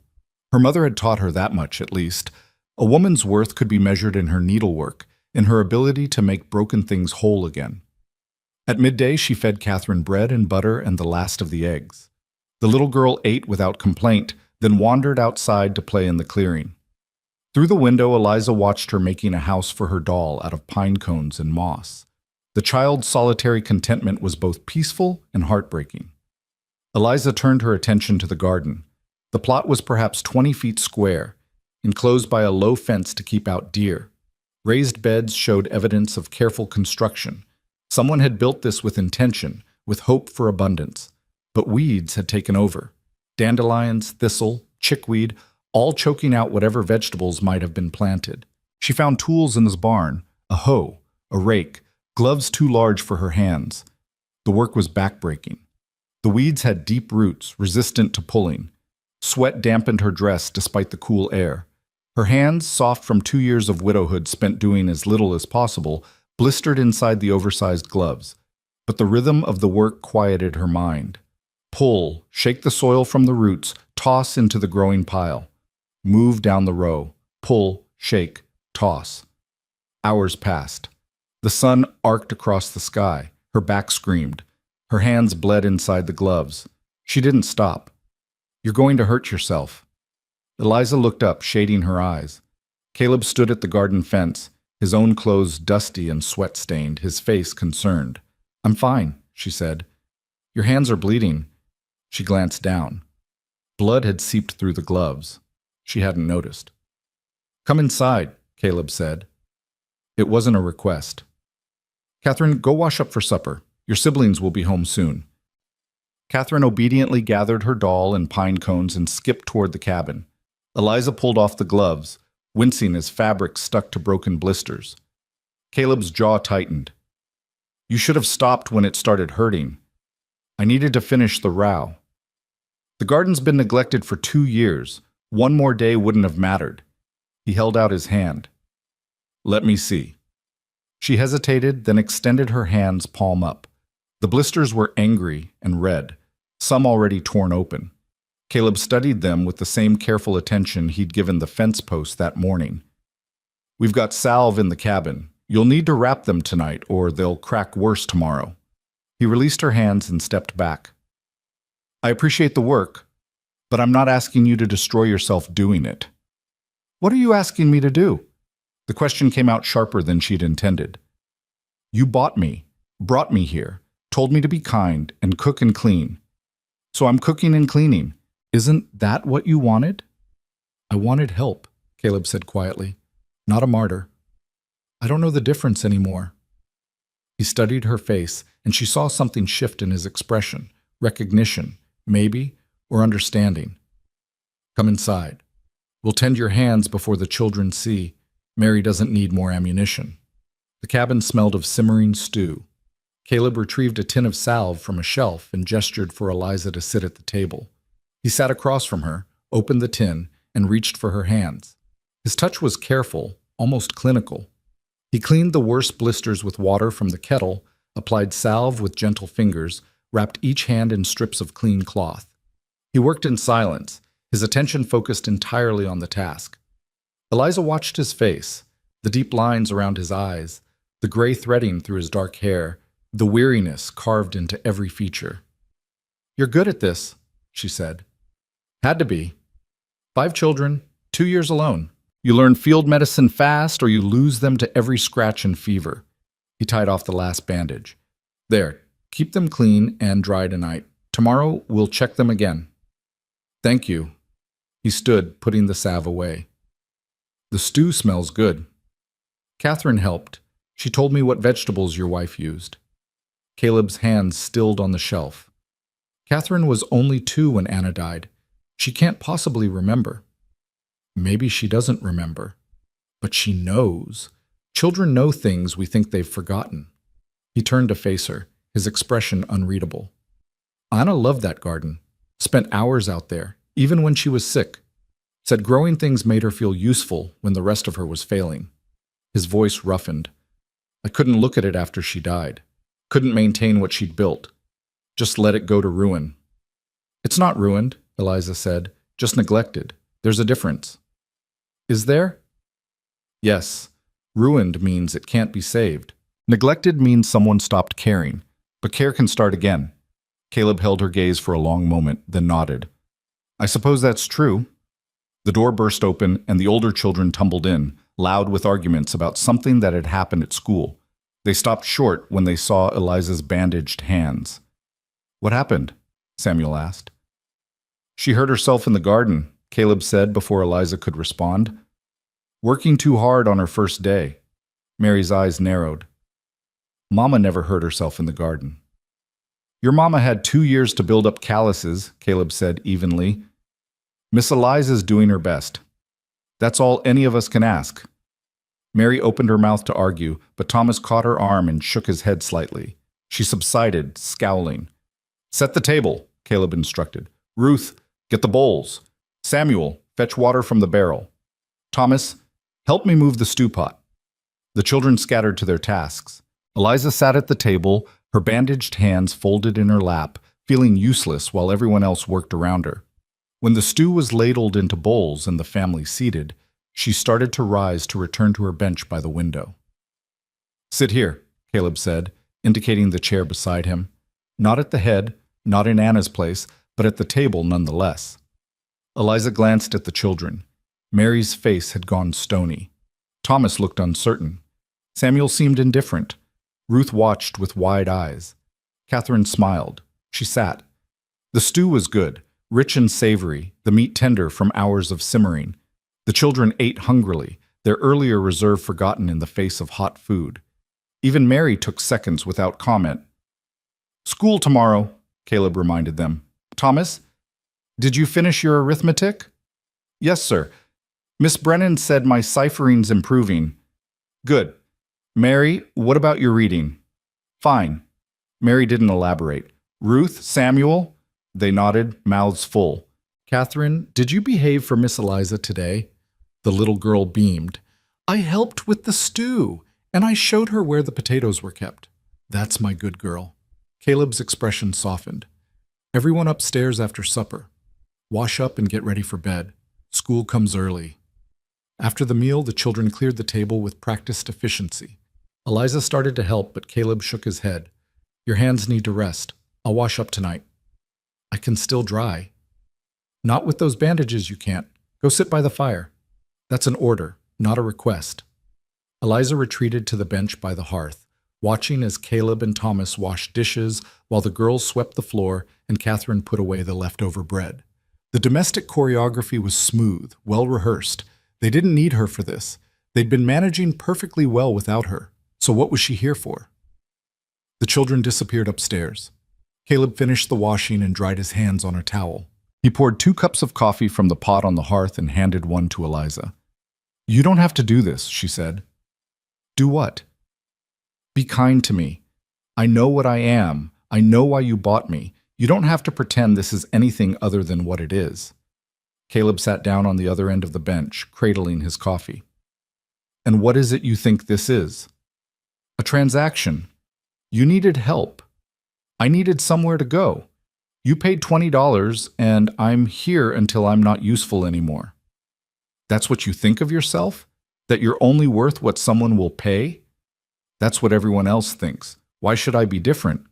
Her mother had taught her that much, at least. A woman's worth could be measured in her needlework, in her ability to make broken things whole again. At midday, she fed Catherine bread and butter and the last of the eggs. The little girl ate without complaint, then wandered outside to play in the clearing. Through the window, Eliza watched her making a house for her doll out of pine cones and moss. The child's solitary contentment was both peaceful and heartbreaking. Eliza turned her attention to the garden. The plot was perhaps 20 feet square, enclosed by a low fence to keep out deer. Raised beds showed evidence of careful construction. Someone had built this with intention, with hope for abundance. But weeds had taken over. Dandelions, thistle, chickweed, all choking out whatever vegetables might have been planted. She found tools in this barn, a hoe, a rake, gloves too large for her hands. The work was backbreaking. The weeds had deep roots, resistant to pulling. Sweat dampened her dress despite the cool air. Her hands, soft from 2 years of widowhood spent doing as little as possible, blistered inside the oversized gloves. But the rhythm of the work quieted her mind. Pull, shake the soil from the roots, toss into the growing pile. Move down the row. Pull, shake, toss. Hours passed. The sun arced across the sky. Her back screamed. Her hands bled inside the gloves. She didn't stop. "You're going to hurt yourself." Eliza looked up, shading her eyes. Caleb stood at the garden fence, his own clothes dusty and sweat-stained, his face concerned. "I'm fine," she said. "Your hands are bleeding." She glanced down. Blood had seeped through the gloves. She hadn't noticed. "Come inside," Caleb said. It wasn't a request. "Catherine, go wash up for supper. Your siblings will be home soon." Catherine obediently gathered her doll and pine cones and skipped toward the cabin. Eliza pulled off the gloves, wincing as fabric stuck to broken blisters. Caleb's jaw tightened. "You should have stopped when it started hurting. I needed to finish the row." "The garden's been neglected for 2 years. One more day wouldn't have mattered." He held out his hand. "Let me see." She hesitated, then extended her hands palm up. The blisters were angry and red, some already torn open. Caleb studied them with the same careful attention he'd given the fence post that morning. "We've got salve in the cabin. You'll need to wrap them tonight, or they'll crack worse tomorrow." He released her hands and stepped back. "I appreciate the work, but I'm not asking you to destroy yourself doing it." "What are you asking me to do?" The question came out sharper than she'd intended. "You bought me, brought me here, told me to be kind and cook and clean. So I'm cooking and cleaning. Isn't that what you wanted?" "I wanted help," Caleb said quietly, "not a martyr. I don't know the difference anymore." He studied her face, and she saw something shift in his expression, recognition, maybe, or understanding. "Come inside. We'll tend your hands before the children see. Mary doesn't need more ammunition." The cabin smelled of simmering stew. Caleb retrieved a tin of salve from a shelf and gestured for Eliza to sit at the table. He sat across from her, opened the tin, and reached for her hands. His touch was careful, almost clinical. He cleaned the worst blisters with water from the kettle, applied salve with gentle fingers, wrapped each hand in strips of clean cloth. He worked in silence, his attention focused entirely on the task. Eliza watched his face, the deep lines around his eyes, the gray threading through his dark hair, the weariness carved into every feature. "You're good at this," she said. "Had to be. 5 children, 2 years alone. You learn field medicine fast or you lose them to every scratch and fever." He tied off the last bandage. "There, keep them clean and dry tonight. Tomorrow we'll check them again." "Thank you." He stood, putting the salve away. "The stew smells good." "Catherine helped. She told me what vegetables your wife used." Caleb's hands stilled on the shelf. "Catherine was only 2 when Anna died. She can't possibly remember." "Maybe she doesn't remember. But she knows. Children know things we think they've forgotten." He turned to face her, his expression unreadable. "Anna loved that garden. Spent hours out there, even when she was sick. Said growing things made her feel useful when the rest of her was failing." His voice roughened. "I couldn't look at it after she died. Couldn't maintain what she'd built. Just let it go to ruin." "It's not ruined," Eliza said. "Just neglected. There's a difference." "Is there?" "Yes. Ruined means it can't be saved. Neglected means someone stopped caring. But care can start again." Caleb held her gaze for a long moment, then nodded. "I suppose that's true." The door burst open, and the older children tumbled in, loud with arguments about something that had happened at school. They stopped short when they saw Eliza's bandaged hands. "What happened?" Samuel asked. "She hurt herself in the garden," Caleb said before Eliza could respond. "Working too hard on her first day." Mary's eyes narrowed. "Mama never hurt herself in the garden." "Your mama had 2 years to build up calluses," Caleb said evenly. "Miss Eliza's doing her best. That's all any of us can ask." Mary opened her mouth to argue, but Thomas caught her arm and shook his head slightly. She subsided, scowling. "Set the table," Caleb instructed. "Ruth, get the bowls. Samuel, fetch water from the barrel. Thomas, help me move the stew pot." The children scattered to their tasks. Eliza sat at the table, her bandaged hands folded in her lap, feeling useless while everyone else worked around her. When the stew was ladled into bowls and the family seated, she started to rise to return to her bench by the window. "Sit here," Caleb said, indicating the chair beside him. Not at the head, not in Anna's place, but at the table nonetheless. Eliza glanced at the children. Mary's face had gone stony. Thomas looked uncertain. Samuel seemed indifferent. Ruth watched with wide eyes. Catherine smiled. She sat. The stew was good, rich and savory, the meat tender from hours of simmering. The children ate hungrily, their earlier reserve forgotten in the face of hot food. Even Mary took seconds without comment. "School tomorrow," Caleb reminded them. "Thomas, did you finish your arithmetic?" "Yes, sir. Miss Brennan said my ciphering's improving." "Good. Mary, what about your reading?" "Fine." Mary didn't elaborate. "Ruth, Samuel?" They nodded, mouths full. "Catherine, did you behave for Miss Eliza today?" The little girl beamed. "I helped with the stew, and I showed her where the potatoes were kept." "That's my good girl." Caleb's expression softened. "Everyone upstairs after supper. Wash up and get ready for bed. School comes early." After the meal, the children cleared the table with practiced efficiency. Eliza started to help, but Caleb shook his head. "Your hands need to rest. I'll wash up tonight." "I can still dry." "Not with those bandages, you can't. Go sit by the fire." "That's an order, not a request." Eliza retreated to the bench by the hearth, watching as Caleb and Thomas washed dishes while the girls swept the floor and Catherine put away the leftover bread. The domestic choreography was smooth, well-rehearsed. They didn't need her for this. They'd been managing perfectly well without her. So what was she here for? The children disappeared upstairs. Caleb finished the washing and dried his hands on a towel. He poured 2 cups of coffee from the pot on the hearth and handed one to Eliza. "You don't have to do this," she said. "Do what?" "Be kind to me. I know what I am. I know why you bought me. You don't have to pretend this is anything other than what it is. Caleb sat down on the other end of the bench, cradling his coffee. And what is it you think this is? A transaction. You needed help. I needed somewhere to go. You paid $20, and I'm here until I'm not useful anymore. That's what you think of yourself? That you're only worth what someone will pay? That's what everyone else thinks. Why should I be different?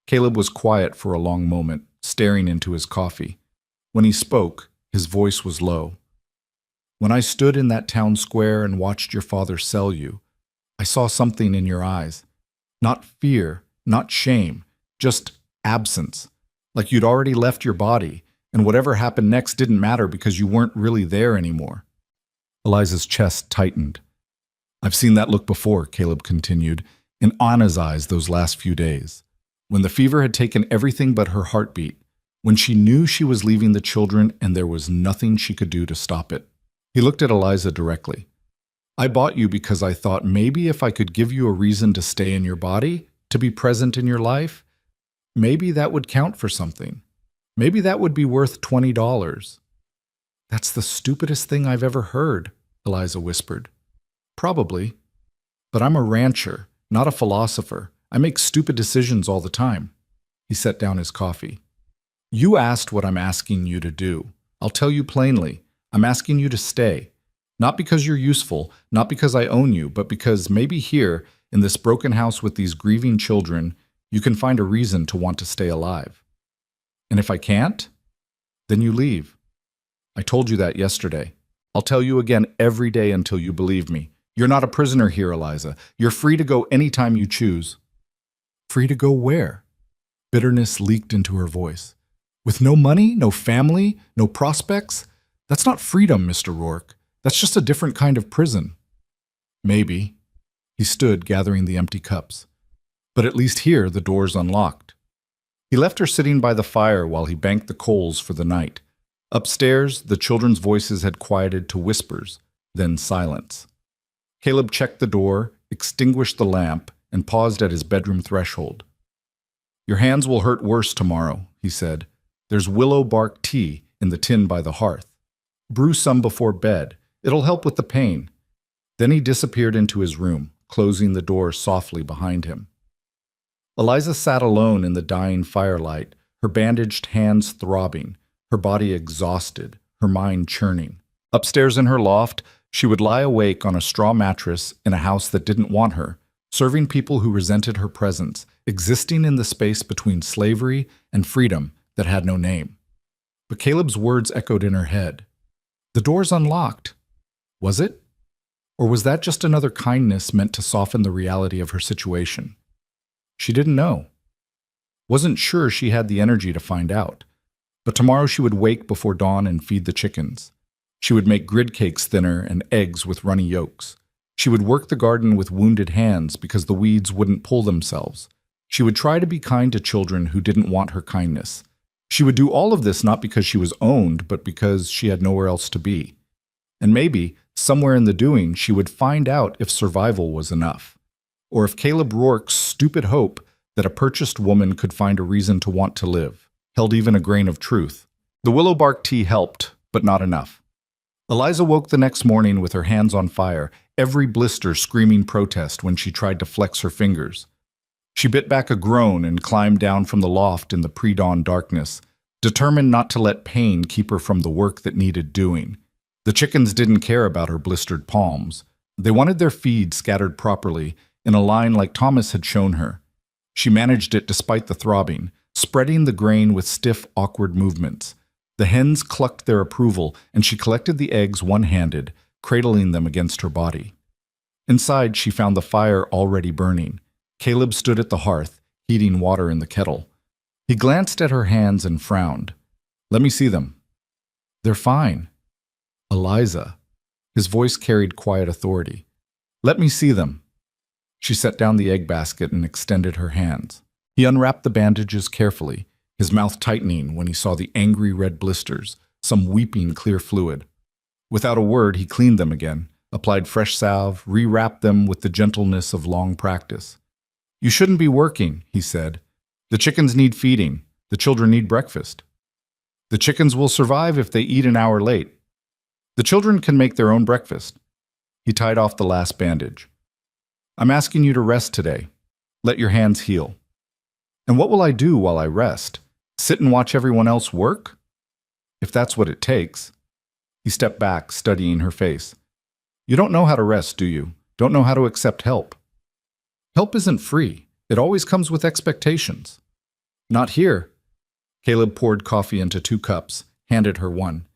Caleb was quiet for a long moment, staring into his coffee. When he spoke, his voice was low. When I stood in that town square and watched your father sell you, I saw something in your eyes. Not fear, not shame, just absence. Like you'd already left your body, and whatever happened next didn't matter because you weren't really there anymore. Eliza's chest tightened. I've seen that look before, Caleb continued, in Anna's eyes those last few days. When the fever had taken everything but her heartbeat, when she knew she was leaving the children and there was nothing she could do to stop it. He looked at Eliza directly. I bought you because I thought maybe if I could give you a reason to stay in your body, to be present in your life, maybe that would count for something. Maybe that would be worth $20. That's the stupidest thing I've ever heard, Eliza whispered. Probably. But I'm a rancher, not a philosopher. I make stupid decisions all the time. He set down his coffee. You asked what I'm asking you to do. I'll tell you plainly. I'm asking you to stay. Not because you're useful, not because I own you, but because maybe here, in this broken house with these grieving children, you can find a reason to want to stay alive. And if I can't, then you leave. I told you that yesterday. I'll tell you again every day until you believe me. You're not a prisoner here, Eliza. You're free to go anytime you choose. Free to go where? Bitterness leaked into her voice. With no money, no family, no prospects? That's not freedom, Mr. Rourke. That's just a different kind of prison. Maybe. He stood, gathering the empty cups. But at least here, the door's unlocked. He left her sitting by the fire while he banked the coals for the night. Upstairs, the children's voices had quieted to whispers, then silence. Caleb checked the door, extinguished the lamp, and paused at his bedroom threshold. Your hands will hurt worse tomorrow, he said. There's willow bark tea in the tin by the hearth. Brew some before bed. It'll help with the pain. Then he disappeared into his room, closing the door softly behind him. Eliza sat alone in the dying firelight, her bandaged hands throbbing, her body exhausted, her mind churning. Upstairs in her loft, she would lie awake on a straw mattress in a house that didn't want her, serving people who resented her presence, existing in the space between slavery and freedom that had no name. But Caleb's words echoed in her head. The door's unlocked. Was it? Or was that just another kindness meant to soften the reality of her situation? She didn't know. Wasn't sure she had the energy to find out. But tomorrow she would wake before dawn and feed the chickens. She would make grid cakes thinner and eggs with runny yolks. She would work the garden with wounded hands because the weeds wouldn't pull themselves. She would try to be kind to children who didn't want her kindness. She would do all of this not because she was owned, but because she had nowhere else to be. And maybe, somewhere in the doing, she would find out if survival was enough. Or if Caleb Rourke's stupid hope that a purchased woman could find a reason to want to live held even a grain of truth. The willow bark tea helped, but not enough. Eliza woke the next morning with her hands on fire, every blister screaming protest when she tried to flex her fingers. She bit back a groan and climbed down from the loft in the pre-dawn darkness, determined not to let pain keep her from the work that needed doing. The chickens didn't care about her blistered palms. They wanted their feed scattered properly, in a line like Thomas had shown her. She managed it despite the throbbing, spreading the grain with stiff, awkward movements. The hens clucked their approval, and she collected the eggs one-handed, cradling them against her body. Inside, she found the fire already burning. Caleb stood at the hearth, heating water in the kettle. He glanced at her hands and frowned. Let me see them. They're fine. Eliza. His voice carried quiet authority. Let me see them. She set down the egg basket and extended her hands. He unwrapped the bandages carefully, his mouth tightening when he saw the angry red blisters, some weeping clear fluid. Without a word, he cleaned them again, applied fresh salve, rewrapped them with the gentleness of long practice. You shouldn't be working, he said. The chickens need feeding. The children need breakfast. The chickens will survive if they eat an hour late. The children can make their own breakfast. He tied off the last bandage. I'm asking you to rest today. Let your hands heal. And what will I do while I rest? Sit and watch everyone else work? If that's what it takes. He stepped back, studying her face. You don't know how to rest, do you? Don't know how to accept help. Help isn't free. It always comes with expectations. Not here. Caleb poured coffee into 2 cups, handed her one.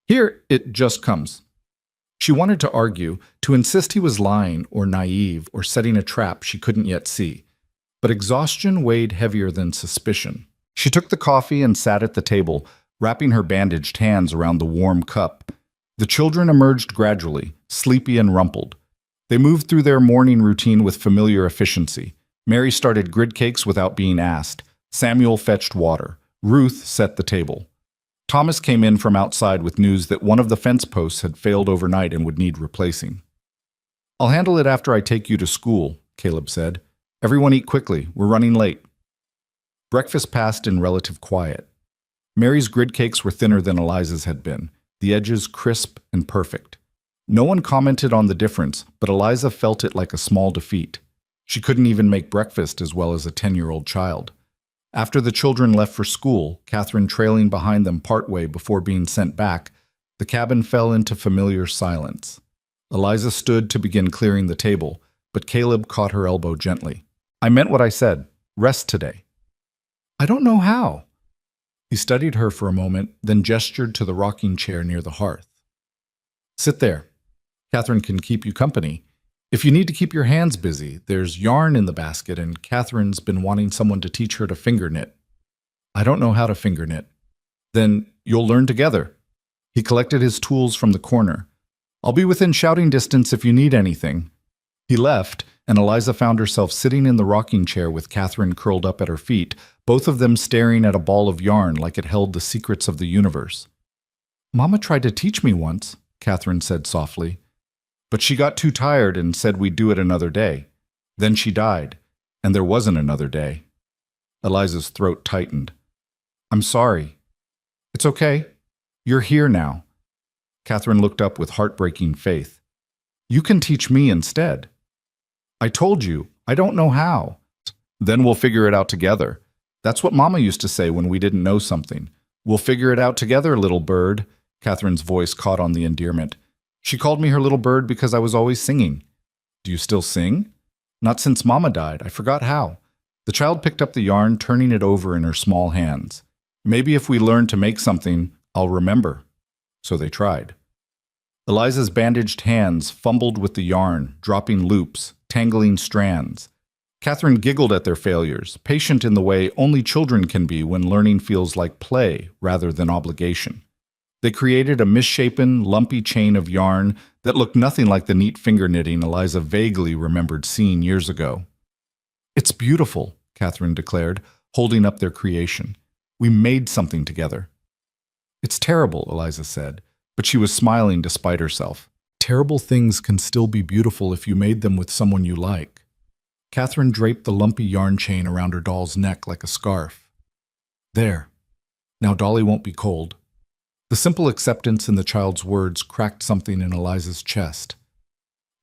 Here, it just comes. She wanted to argue, to insist he was lying or naive or setting a trap she couldn't yet see. But exhaustion weighed heavier than suspicion. She took the coffee and sat at the table, wrapping her bandaged hands around the warm cup. The children emerged gradually, sleepy and rumpled. They moved through their morning routine with familiar efficiency. Mary started grid cakes without being asked. Samuel fetched water. Ruth set the table. Thomas came in from outside with news that one of the fence posts had failed overnight and would need replacing. I'll handle it after I take you to school, Caleb said. Everyone eat quickly. We're running late. Breakfast passed in relative quiet. Mary's grid cakes were thinner than Eliza's had been, the edges crisp and perfect. No one commented on the difference, but Eliza felt it like a small defeat. She couldn't even make breakfast as well as a 10-year-old child. After the children left for school, Catherine trailing behind them partway before being sent back, the cabin fell into familiar silence. Eliza stood to begin clearing the table, but Caleb caught her elbow gently. I meant what I said. Rest today. I don't know how. He studied her for a moment, then gestured to the rocking chair near the hearth. Sit there. Catherine can keep you company. If you need to keep your hands busy, there's yarn in the basket, and Catherine's been wanting someone to teach her to finger knit. I don't know how to finger knit. Then you'll learn together. He collected his tools from the corner. I'll be within shouting distance if you need anything. He left, and Eliza found herself sitting in the rocking chair with Catherine curled up at her feet, both of them staring at a ball of yarn like it held the secrets of the universe. Mama tried to teach me once, Catherine said softly. But she got too tired and said we'd do it another day. Then she died, and there wasn't another day. Eliza's throat tightened. I'm sorry. It's okay. You're here now. Catherine looked up with heartbreaking faith. You can teach me instead. I told you, I don't know how. Then we'll figure it out together. That's what Mama used to say when we didn't know something. We'll figure it out together, little bird. Catherine's voice caught on the endearment. She called me her little bird because I was always singing. Do you still sing? Not since Mama died. I forgot how. The child picked up the yarn, turning it over in her small hands. Maybe if we learn to make something, I'll remember. So they tried. Eliza's bandaged hands fumbled with the yarn, dropping loops, tangling strands. Catherine giggled at their failures, patient in the way only children can be when learning feels like play rather than obligation. They created a misshapen, lumpy chain of yarn that looked nothing like the neat finger knitting Eliza vaguely remembered seeing years ago. It's beautiful, Catherine declared, holding up their creation. We made something together. It's terrible, Eliza said, but she was smiling despite herself. Terrible things can still be beautiful if you made them with someone you like. Catherine draped the lumpy yarn chain around her doll's neck like a scarf. There. Now Dolly won't be cold. The simple acceptance in the child's words cracked something in Eliza's chest.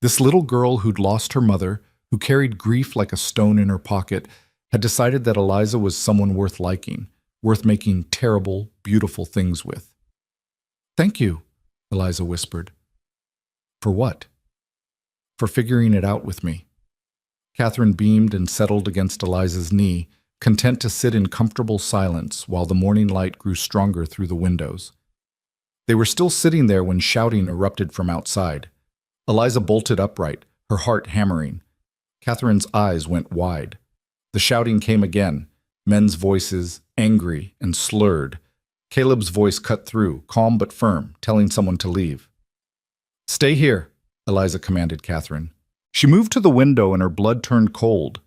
This little girl who'd lost her mother, who carried grief like a stone in her pocket, had decided that Eliza was someone worth liking, worth making terrible, beautiful things with. Thank you, Eliza whispered. For what? For figuring it out with me. Catherine beamed and settled against Eliza's knee, content to sit in comfortable silence while the morning light grew stronger through the windows. They were still sitting there when shouting erupted from outside. Eliza bolted upright, her heart hammering. Catherine's eyes went wide. The shouting came again, men's voices, angry and slurred. Caleb's voice cut through, calm but firm, telling someone to leave. Stay here, Eliza commanded Catherine. She moved to the window and her blood turned cold.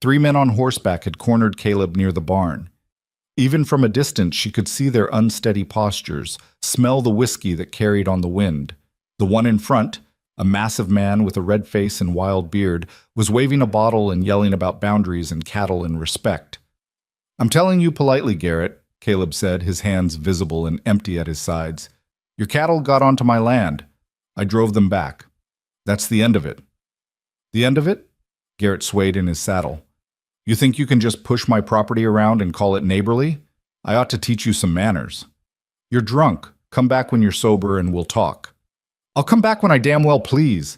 3 men on horseback had cornered Caleb near the barn. Even from a distance, she could see their unsteady postures, smell the whiskey that carried on the wind. The one in front, a massive man with a red face and wild beard, was waving a bottle and yelling about boundaries and cattle and respect. I'm telling you politely, Garrett, Caleb said, his hands visible and empty at his sides. Your cattle got onto my land. I drove them back. That's the end of it. The end of it? Garrett swayed in his saddle. You think you can just push my property around and call it neighborly? I ought to teach you some manners. You're drunk. Come back when you're sober and we'll talk. I'll come back when I damn well please.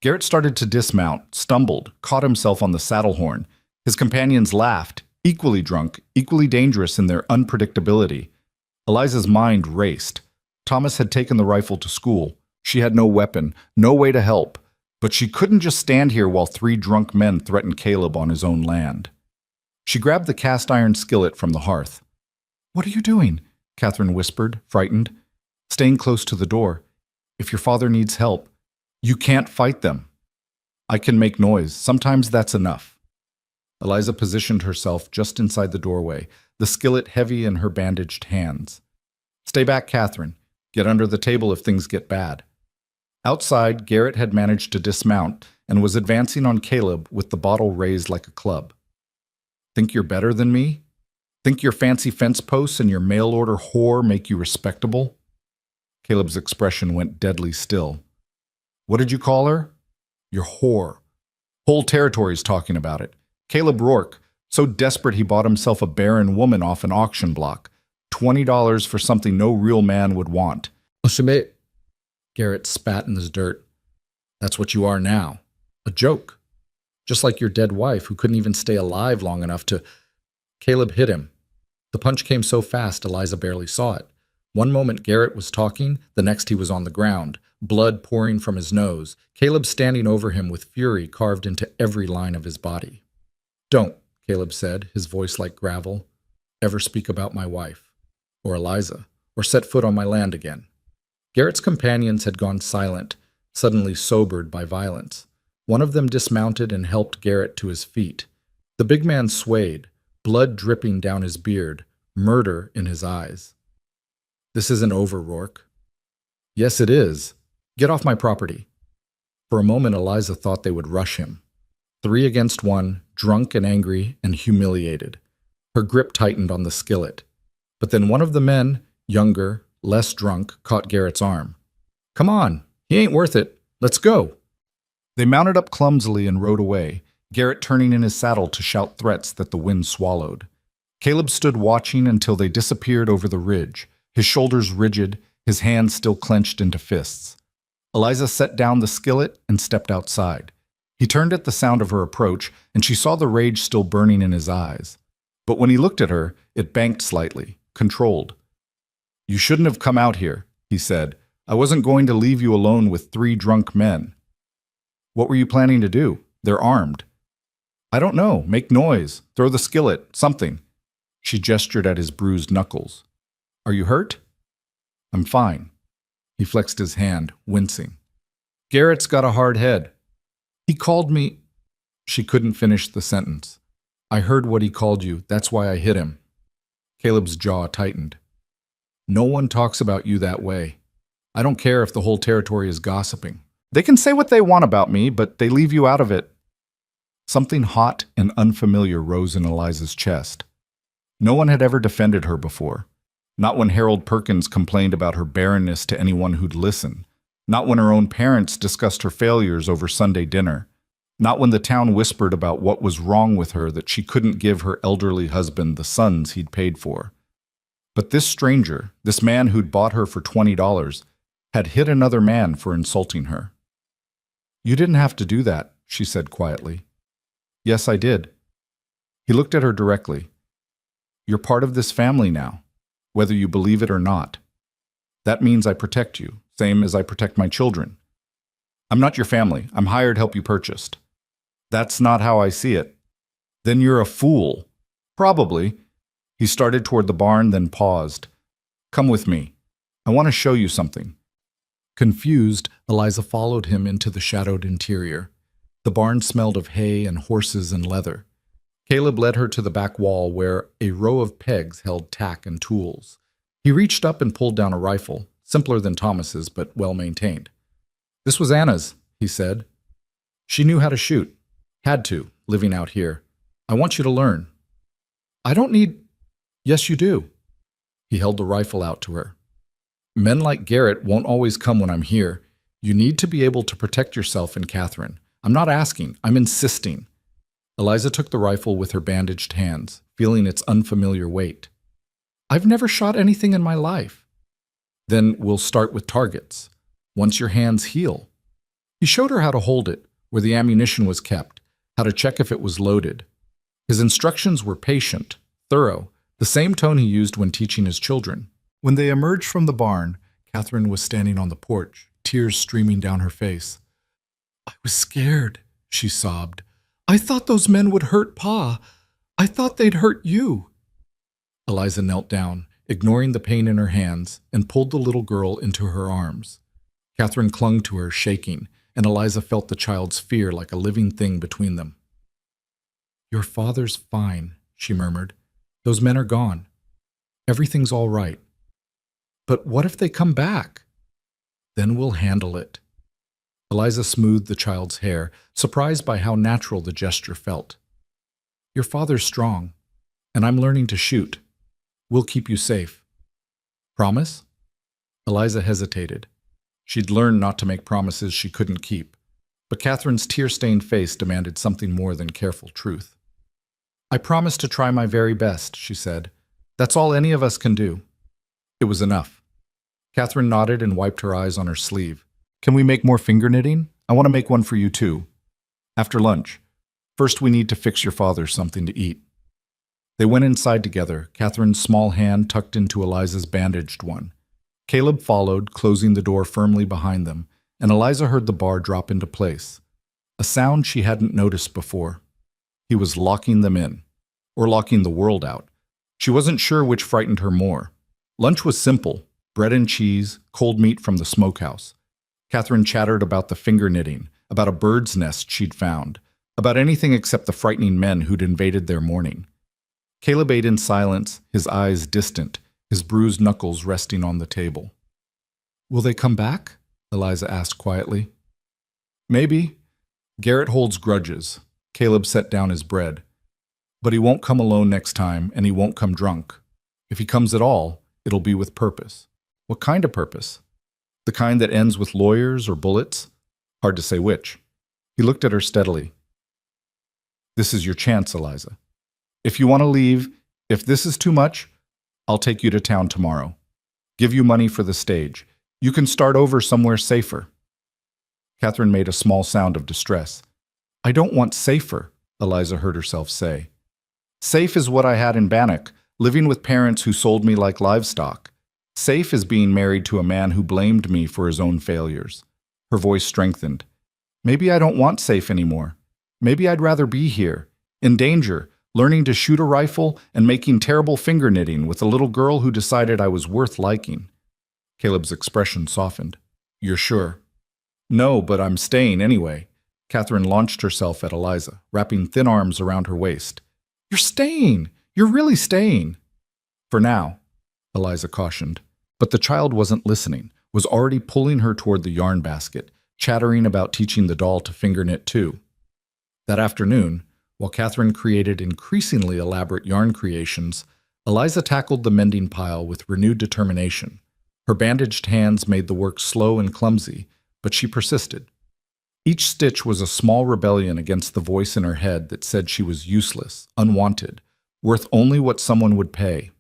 Garrett started to dismount, stumbled, caught himself on the saddle horn. His companions laughed, equally drunk, equally dangerous in their unpredictability. Eliza's mind raced. Thomas had taken the rifle to school. She had no weapon, no way to help. But she couldn't just stand here while 3 drunk men threatened Caleb on his own land. She grabbed the cast-iron skillet from the hearth. What are you doing? Catherine whispered, frightened. Staying close to the door. If your father needs help, you can't fight them. I can make noise. Sometimes that's enough. Eliza positioned herself just inside the doorway, the skillet heavy in her bandaged hands. Stay back, Catherine. Get under the table if things get bad. Outside, Garrett had managed to dismount and was advancing on Caleb with the bottle raised like a club. Think you're better than me? Think your fancy fence posts and your mail-order whore make you respectable? Caleb's expression went deadly still. What did you call her? Your whore. Whole territory's talking about it. Caleb Rourke, so desperate he bought himself a barren woman off an auction block. $20 for something no real man would want. Oshime. Garrett spat in his dirt. That's what you are now. A joke. Just like your dead wife who couldn't even stay alive long enough to... Caleb hit him. The punch came so fast Eliza barely saw it. One moment Garrett was talking, the next he was on the ground, blood pouring from his nose, Caleb standing over him with fury carved into every line of his body. Don't, Caleb said, his voice like gravel, ever speak about my wife, or Eliza, or set foot on my land again. Garrett's companions had gone silent, suddenly sobered by violence. One of them dismounted and helped Garrett to his feet. The big man swayed, blood dripping down his beard, murder in his eyes. This isn't over, Rourke. Yes, it is. Get off my property. For a moment, Eliza thought they would rush him. 3 against 1, drunk and angry and humiliated. Her grip tightened on the skillet. But then one of the men, younger, less drunk, caught Garrett's arm. Come on, he ain't worth it. Let's go. They mounted up clumsily and rode away, Garrett turning in his saddle to shout threats that the wind swallowed. Caleb stood watching until they disappeared over the ridge, his shoulders rigid, his hands still clenched into fists. Eliza set down the skillet and stepped outside. He turned at the sound of her approach, and she saw the rage still burning in his eyes. But when he looked at her, it banked slightly, controlled. You shouldn't have come out here, he said. I wasn't going to leave you alone with 3 drunk men. What were you planning to do? They're armed. I don't know. Make noise. Throw the skillet. Something. She gestured at his bruised knuckles. Are you hurt? I'm fine. He flexed his hand, wincing. Garrett's got a hard head. He called me... She couldn't finish the sentence. I heard what he called you. That's why I hit him. Caleb's jaw tightened. No one talks about you that way. I don't care if the whole territory is gossiping. They can say what they want about me, but they leave you out of it. Something hot and unfamiliar rose in Eliza's chest. No one had ever defended her before. Not when Harold Perkins complained about her barrenness to anyone who'd listen. Not when her own parents discussed her failures over Sunday dinner. Not when the town whispered about what was wrong with her that she couldn't give her elderly husband the sons he'd paid for. But this stranger, this man who'd bought her for $20, had hit another man for insulting her. You didn't have to do that, she said quietly. Yes, I did. He looked at her directly. You're part of this family now, whether you believe it or not. That means I protect you, same as I protect my children. I'm not your family. I'm hired help you purchased. That's not how I see it. Then you're a fool. Probably. He started toward the barn, then paused. Come with me. I want to show you something. Confused, Eliza followed him into the shadowed interior. The barn smelled of hay and horses and leather. Caleb led her to the back wall where a row of pegs held tack and tools. He reached up and pulled down a rifle, simpler than Thomas's but well-maintained. This was Anna's, he said. She knew how to shoot. Had to, living out here. I want you to learn. I don't need... Yes, you do. He held the rifle out to her. Men like Garrett won't always come when I'm here. You need to be able to protect yourself and Catherine. I'm not asking, I'm insisting. Eliza took the rifle with her bandaged hands, feeling its unfamiliar weight. I've never shot anything in my life. Then we'll start with targets. Once your hands heal. He showed her how to hold it, where the ammunition was kept, how to check if it was loaded. His instructions were patient, thorough, the same tone he used when teaching his children. When they emerged from the barn, Catherine was standing on the porch, tears streaming down her face. I was scared, she sobbed. I thought those men would hurt Pa. I thought they'd hurt you. Eliza knelt down, ignoring the pain in her hands, and pulled the little girl into her arms. Catherine clung to her, shaking, and Eliza felt the child's fear like a living thing between them. Your father's fine, she murmured. Those men are gone. Everything's all right. But what if they come back? Then we'll handle it. Eliza smoothed the child's hair, surprised by how natural the gesture felt. Your father's strong, and I'm learning to shoot. We'll keep you safe. Promise? Eliza hesitated. She'd learned not to make promises she couldn't keep, but Catherine's tear-stained face demanded something more than careful truth. I promise to try my very best, she said. That's all any of us can do. It was enough. Catherine nodded and wiped her eyes on her sleeve. Can we make more finger knitting? I want to make one for you too. After lunch. First we need to fix your father something to eat. They went inside together, Catherine's small hand tucked into Eliza's bandaged one. Caleb followed, closing the door firmly behind them, and Eliza heard the bar drop into place. A sound she hadn't noticed before. He was locking them in, or locking the world out. She wasn't sure which frightened her more. Lunch was simple, bread and cheese, cold meat from the smokehouse. Catherine chattered about the finger knitting, about a bird's nest she'd found, about anything except the frightening men who'd invaded their morning. Caleb ate in silence, his eyes distant, his bruised knuckles resting on the table. Will they come back? Eliza asked quietly. Maybe. Garrett holds grudges. Caleb set down his bread. But he won't come alone next time, and he won't come drunk. If he comes at all, it'll be with purpose. What kind of purpose? The kind that ends with lawyers or bullets? Hard to say which. He looked at her steadily. This is your chance, Eliza. If you want to leave, if this is too much, I'll take you to town tomorrow. Give you money for the stage. You can start over somewhere safer. Catherine made a small sound of distress. I don't want safer, Eliza heard herself say. Safe is what I had in Bannock, living with parents who sold me like livestock. Safe is being married to a man who blamed me for his own failures. Her voice strengthened. Maybe I don't want safe anymore. Maybe I'd rather be here, in danger, learning to shoot a rifle and making terrible finger knitting with a little girl who decided I was worth liking. Caleb's expression softened. You're sure? No, but I'm staying anyway. Catherine launched herself at Eliza, wrapping thin arms around her waist. You're staying! You're really staying! For now, Eliza cautioned. But the child wasn't listening, was already pulling her toward the yarn basket, chattering about teaching the doll to finger knit too. That afternoon, while Catherine created increasingly elaborate yarn creations, Eliza tackled the mending pile with renewed determination. Her bandaged hands made the work slow and clumsy, but she persisted. Each stitch was a small rebellion against the voice in her head that said she was useless, unwanted, worth only what someone would pay.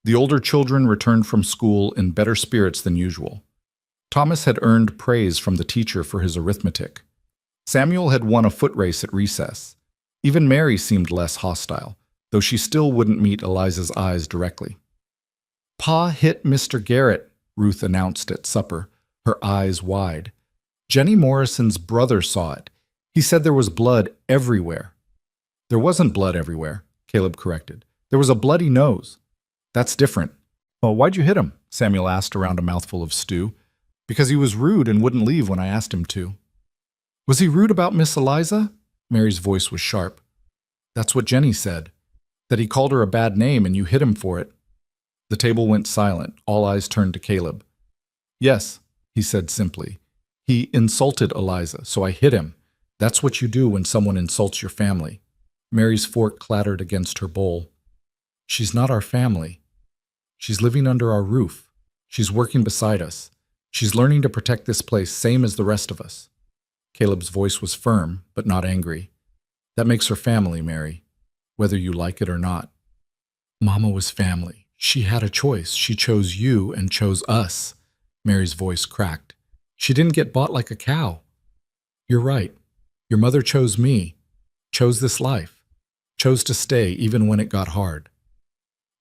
The older children returned from school in better spirits than usual. Thomas had earned praise from the teacher for his arithmetic. Samuel had won a foot race at recess. Even Mary seemed less hostile, though she still wouldn't meet Eliza's eyes directly. Pa hit Mr. Garrett, Ruth announced at supper, her eyes wide. Jenny Morrison's brother saw it. He said there was blood everywhere. There wasn't blood everywhere, Caleb corrected. There was a bloody nose. That's different. Well, why'd you hit him? Samuel asked around a mouthful of stew. Because he was rude and wouldn't leave when I asked him to. Was he rude about Miss Eliza? Mary's voice was sharp. That's what Jenny said. That he called her a bad name and you hit him for it. The table went silent. All eyes turned to Caleb. Yes, he said simply. He insulted Eliza, so I hit him. That's what you do when someone insults your family. Mary's fork clattered against her bowl. She's not our family. She's living under our roof. She's working beside us. She's learning to protect this place same as the rest of us. Caleb's voice was firm, but not angry. That makes her family, Mary, whether you like it or not. Mama was family. She had a choice. She chose you and chose us. Mary's voice cracked. She didn't get bought like a cow. You're right. Your mother chose me, chose this life, chose to stay even when it got hard.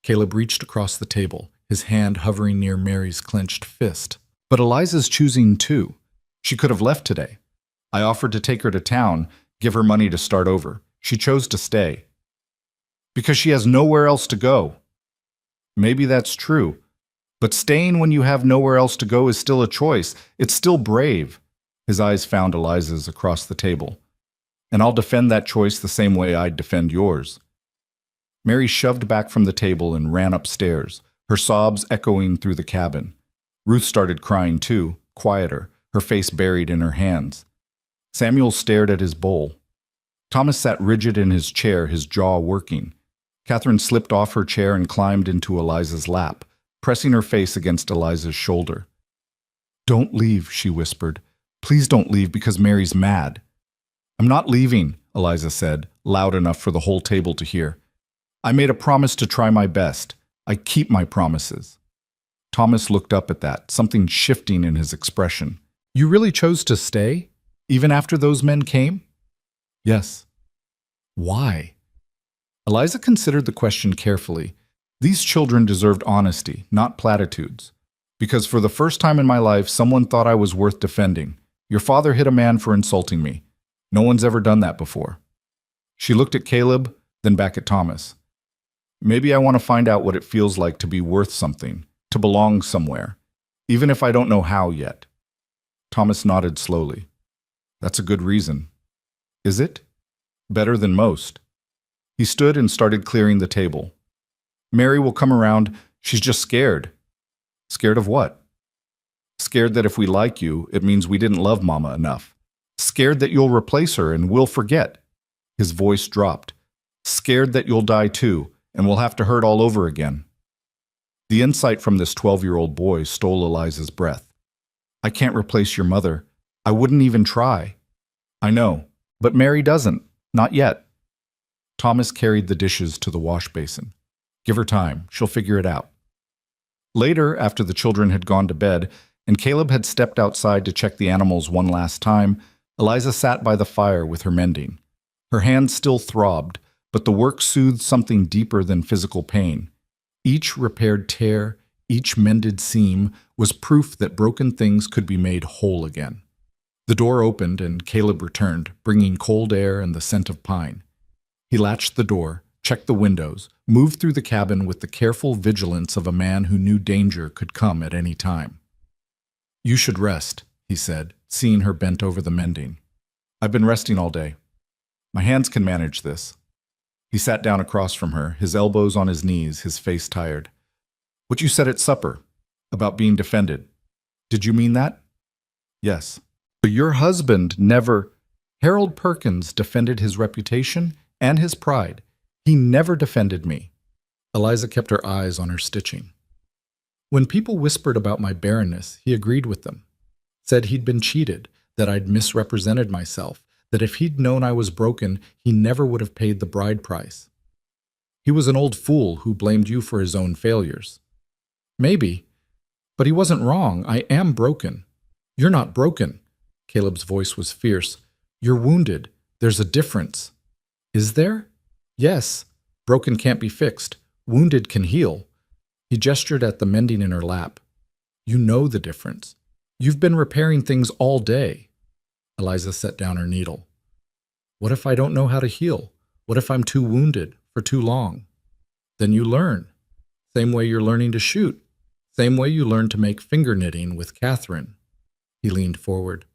Caleb reached across the table, his hand hovering near Mary's clenched fist. But Eliza's choosing too. She could have left today. I offered to take her to town, give her money to start over. She chose to stay. Because she has nowhere else to go. Maybe that's true. But staying when you have nowhere else to go is still a choice. It's still brave. His eyes found Eliza's across the table. And I'll defend that choice the same way I'd defend yours. Mary shoved back from the table and ran upstairs, her sobs echoing through the cabin. Ruth started crying too, quieter, her face buried in her hands. Samuel stared at his bowl. Thomas sat rigid in his chair, his jaw working. Catherine slipped off her chair and climbed into Eliza's lap, pressing her face against Eliza's shoulder. "Don't leave," she whispered. "Please don't leave because Mary's mad." "I'm not leaving," Eliza said, loud enough for the whole table to hear. "I made a promise to try my best. I keep my promises." Thomas looked up at that, something shifting in his expression. "You really chose to stay, even after those men came?" "Yes." "Why?" Eliza considered the question carefully. These children deserved honesty, not platitudes. "Because for the first time in my life, someone thought I was worth defending. Your father hit a man for insulting me. No one's ever done that before." She looked at Caleb, then back at Thomas. "Maybe I want to find out what it feels like to be worth something, to belong somewhere, even if I don't know how yet." Thomas nodded slowly. "That's a good reason." "Is it?" "Better than most." He stood and started clearing the table. "Mary will come around. She's just scared." "Scared of what?" "Scared that if we like you, it means we didn't love Mama enough. Scared that you'll replace her and we'll forget." His voice dropped. "Scared that you'll die too, and we'll have to hurt all over again." The insight from this 12-year-old boy stole Eliza's breath. "I can't replace your mother. I wouldn't even try." "I know, but Mary doesn't. Not yet." Thomas carried the dishes to the wash basin. "Give her time. She'll figure it out." Later, after the children had gone to bed, and Caleb had stepped outside to check the animals one last time, Eliza sat by the fire with her mending. Her hands still throbbed, but the work soothed something deeper than physical pain. Each repaired tear, each mended seam, was proof that broken things could be made whole again. The door opened and Caleb returned, bringing cold air and the scent of pine. He latched the door, checked the windows, moved through the cabin with the careful vigilance of a man who knew danger could come at any time. "You should rest," he said, seeing her bent over the mending. "I've been resting all day. My hands can manage this." He sat down across from her, his elbows on his knees, his face tired. "What you said at supper, about being defended. Did you mean that?" "Yes." "But your husband never—" "Harold Perkins defended his reputation and his pride. He never defended me." Eliza kept her eyes on her stitching. "When people whispered about my barrenness, he agreed with them. Said he'd been cheated, that I'd misrepresented myself, that if he'd known I was broken, he never would have paid the bride price. He was an old fool who blamed you for his own failures." "Maybe, but he wasn't wrong. I am broken." "You're not broken." Caleb's voice was fierce. "You're wounded. There's a difference." "Is there?" "Yes. Broken can't be fixed. Wounded can heal." He gestured at the mending in her lap. "You know the difference. You've been repairing things all day." Eliza set down her needle. "What if I don't know how to heal? What if I'm too wounded for too long?" "Then you learn. Same way you're learning to shoot. Same way you learned to make finger knitting with Catherine." He leaned forward.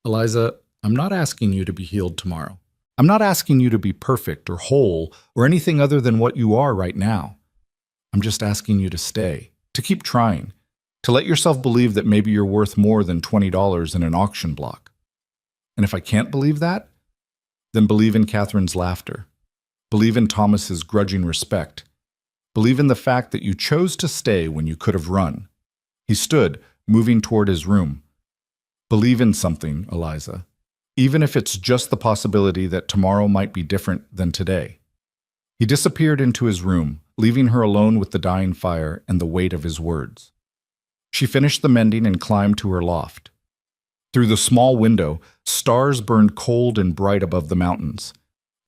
"Eliza, I'm not asking you to be healed tomorrow. I'm not asking you to be perfect or whole or anything other than what you are right now. I'm just asking you to stay, to keep trying, to let yourself believe that maybe you're worth more than $20 in an auction block. And if I can't believe that, then believe in Catherine's laughter. Believe in Thomas's grudging respect. Believe in the fact that you chose to stay when you could have run. He stood, moving toward his room. Believe in something, Eliza, even if it's just the possibility that tomorrow might be different than today. He disappeared into his room, leaving her alone with the dying fire and the weight of his words. She finished the mending and climbed to her loft. Through the small window, stars burned cold and bright above the mountains.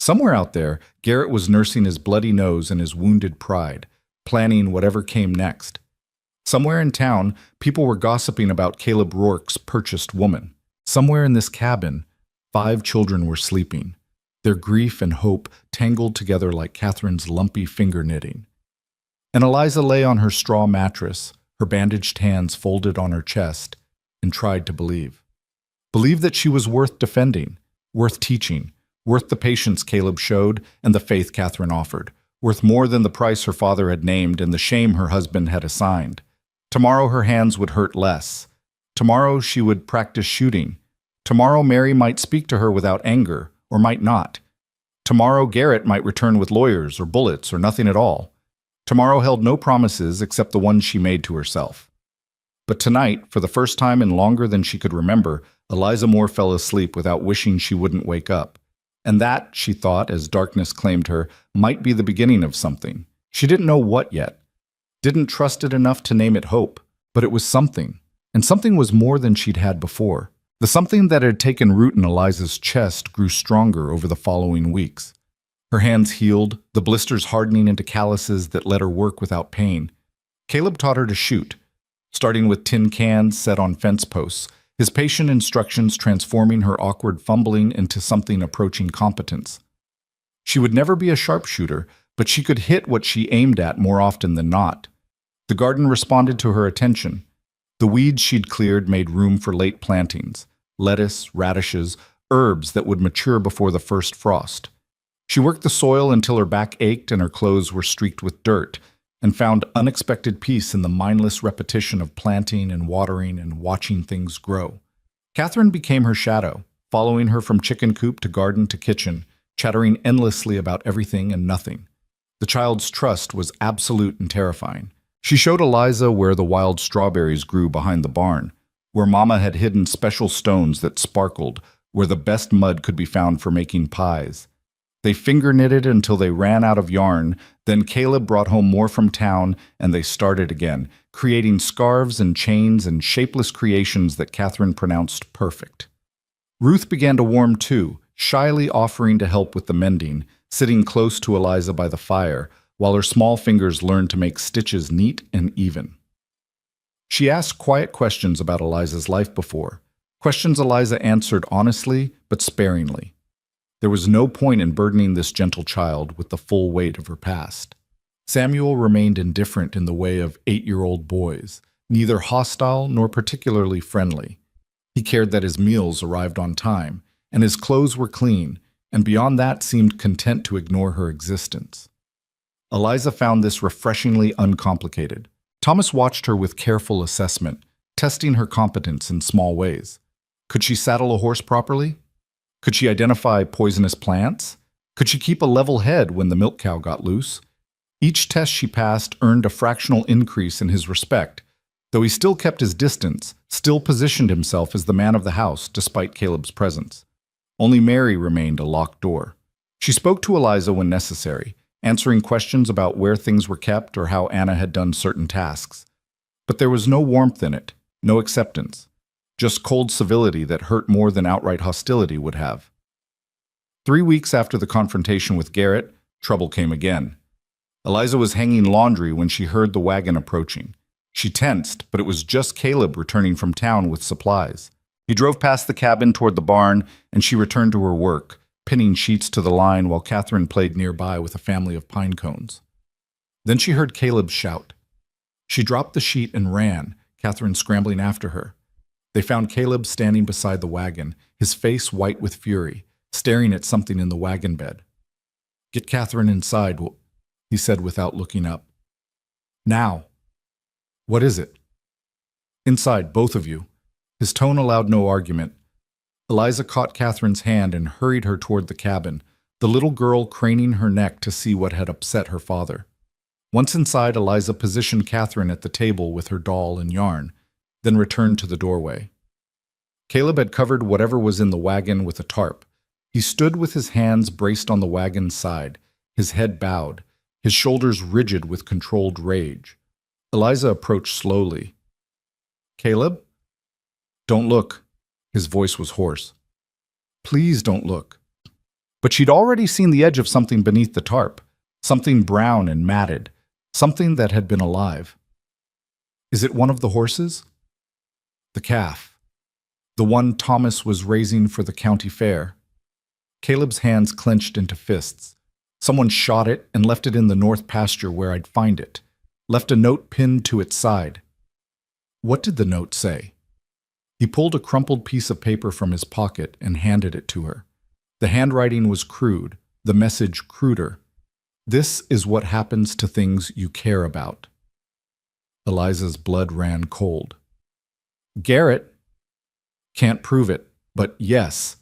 Somewhere out there, Garrett was nursing his bloody nose and his wounded pride, planning whatever came next. Somewhere in town, people were gossiping about Caleb Rourke's purchased woman. Somewhere in this cabin, 5 children were sleeping, their grief and hope tangled together like Catherine's lumpy finger knitting. And Eliza lay on her straw mattress, her bandaged hands folded on her chest, and tried to believe. Believe that she was worth defending, worth teaching, worth the patience Caleb showed and the faith Catherine offered, worth more than the price her father had named and the shame her husband had assigned. Tomorrow her hands would hurt less. Tomorrow she would practice shooting. Tomorrow Mary might speak to her without anger, or might not. Tomorrow Garrett might return with lawyers or bullets or nothing at all. Tomorrow held no promises except the ones she made to herself. But tonight, for the first time in longer than she could remember, Eliza Moore fell asleep without wishing she wouldn't wake up. And that, she thought, as darkness claimed her, might be the beginning of something. She didn't know what yet. Didn't trust it enough to name it hope. But it was something. And something was more than she'd had before. The something that had taken root in Eliza's chest grew stronger over the following weeks. Her hands healed, the blisters hardening into calluses that let her work without pain. Caleb taught her to shoot, starting with tin cans set on fence posts, his patient instructions transforming her awkward fumbling into something approaching competence. She would never be a sharpshooter, but she could hit what she aimed at more often than not. The garden responded to her attention. The weeds she'd cleared made room for late plantings, lettuce, radishes, herbs that would mature before the first frost. She worked the soil until her back ached and her clothes were streaked with dirt, and found unexpected peace in the mindless repetition of planting and watering and watching things grow. Catherine became her shadow, following her from chicken coop to garden to kitchen, chattering endlessly about everything and nothing. The child's trust was absolute and terrifying. She showed Eliza where the wild strawberries grew behind the barn, where Mama had hidden special stones that sparkled, where the best mud could be found for making pies. They finger-knitted until they ran out of yarn, then Caleb brought home more from town, and they started again, creating scarves and chains and shapeless creations that Catherine pronounced perfect. Ruth began to warm too, shyly offering to help with the mending, sitting close to Eliza by the fire, while her small fingers learned to make stitches neat and even. She asked quiet questions about Eliza's life before, questions Eliza answered honestly but sparingly. There was no point in burdening this gentle child with the full weight of her past. Samuel remained indifferent in the way of 8-year-old boys, neither hostile nor particularly friendly. He cared that his meals arrived on time, and his clothes were clean, and beyond that seemed content to ignore her existence. Eliza found this refreshingly uncomplicated. Thomas watched her with careful assessment, testing her competence in small ways. Could she saddle a horse properly? Could she identify poisonous plants? Could she keep a level head when the milk cow got loose? Each test she passed earned a fractional increase in his respect, though he still kept his distance, still positioned himself as the man of the house despite Caleb's presence. Only Mary remained a locked door. She spoke to Eliza when necessary, answering questions about where things were kept or how Anna had done certain tasks. But there was no warmth in it, no acceptance. Just cold civility that hurt more than outright hostility would have. 3 weeks after the confrontation with Garrett, trouble came again. Eliza was hanging laundry when she heard the wagon approaching. She tensed, but it was just Caleb returning from town with supplies. He drove past the cabin toward the barn, and she returned to her work, pinning sheets to the line while Catherine played nearby with a family of pine cones. Then she heard Caleb shout. She dropped the sheet and ran, Catherine scrambling after her. They found Caleb standing beside the wagon, his face white with fury, staring at something in the wagon bed. "Get Catherine inside," he said without looking up. "Now." "What is it?" "Inside, both of you." His tone allowed no argument. Eliza caught Catherine's hand and hurried her toward the cabin, the little girl craning her neck to see what had upset her father. Once inside, Eliza positioned Catherine at the table with her doll and yarn, then returned to the doorway. Caleb had covered whatever was in the wagon with a tarp. He stood with his hands braced on the wagon's side, his head bowed, his shoulders rigid with controlled rage. Eliza approached slowly. "Caleb? Don't look." His voice was hoarse. "Please don't look." But she'd already seen the edge of something beneath the tarp, something brown and matted, something that had been alive. "Is it one of the horses?" "The calf. The one Thomas was raising for the county fair." Caleb's hands clenched into fists. "Someone shot it and left it in the north pasture where I'd find it. Left a note pinned to its side." "What did the note say?" He pulled a crumpled piece of paper from his pocket and handed it to her. The handwriting was crude, the message cruder. "This is what happens to things you care about." Eliza's blood ran cold. "Garrett." "Can't prove it, but yes."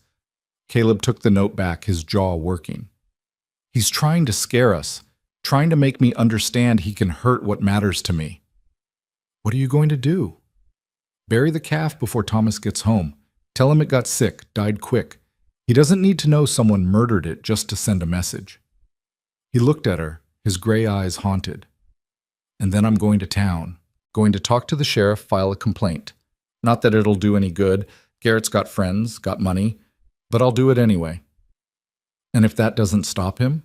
Caleb took the note back, his jaw working. "He's trying to scare us, trying to make me understand he can hurt what matters to me." "What are you going to do?" "Bury the calf before Thomas gets home. Tell him it got sick, died quick. He doesn't need to know someone murdered it just to send a message." He looked at her, his gray eyes haunted. "And then I'm going to town, going to talk to the sheriff, file a complaint. Not that it'll do any good. Garrett's got friends, got money, but I'll do it anyway. And if that doesn't stop him,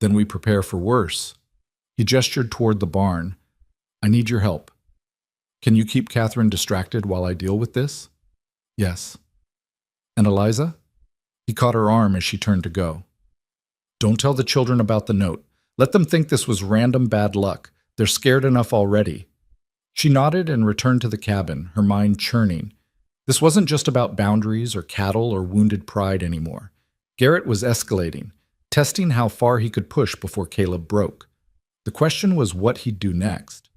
then we prepare for worse." He gestured toward the barn. "I need your help. Can you keep Catherine distracted while I deal with this?" "Yes." "And Eliza?" He caught her arm as she turned to go. "Don't tell the children about the note. Let them think this was random bad luck. They're scared enough already." She nodded and returned to the cabin, her mind churning. This wasn't just about boundaries or cattle or wounded pride anymore. Garrett was escalating, testing how far he could push before Caleb broke. The question was what he'd do next.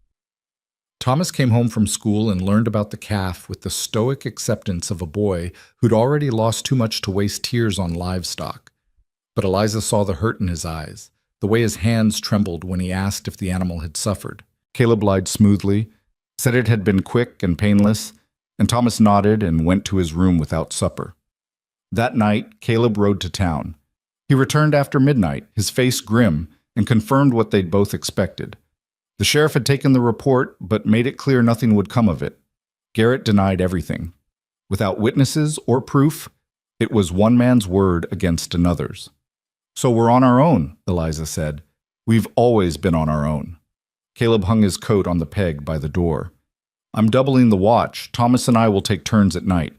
Thomas came home from school and learned about the calf with the stoic acceptance of a boy who'd already lost too much to waste tears on livestock. But Eliza saw the hurt in his eyes, the way his hands trembled when he asked if the animal had suffered. Caleb lied smoothly, said it had been quick and painless, and Thomas nodded and went to his room without supper. That night, Caleb rode to town. He returned after midnight, his face grim, and confirmed what they'd both expected. The sheriff had taken the report, but made it clear nothing would come of it. Garrett denied everything. Without witnesses or proof, it was one man's word against another's. "So we're on our own," Eliza said. "We've always been on our own." Caleb hung his coat on the peg by the door. "I'm doubling the watch. Thomas and I will take turns at night.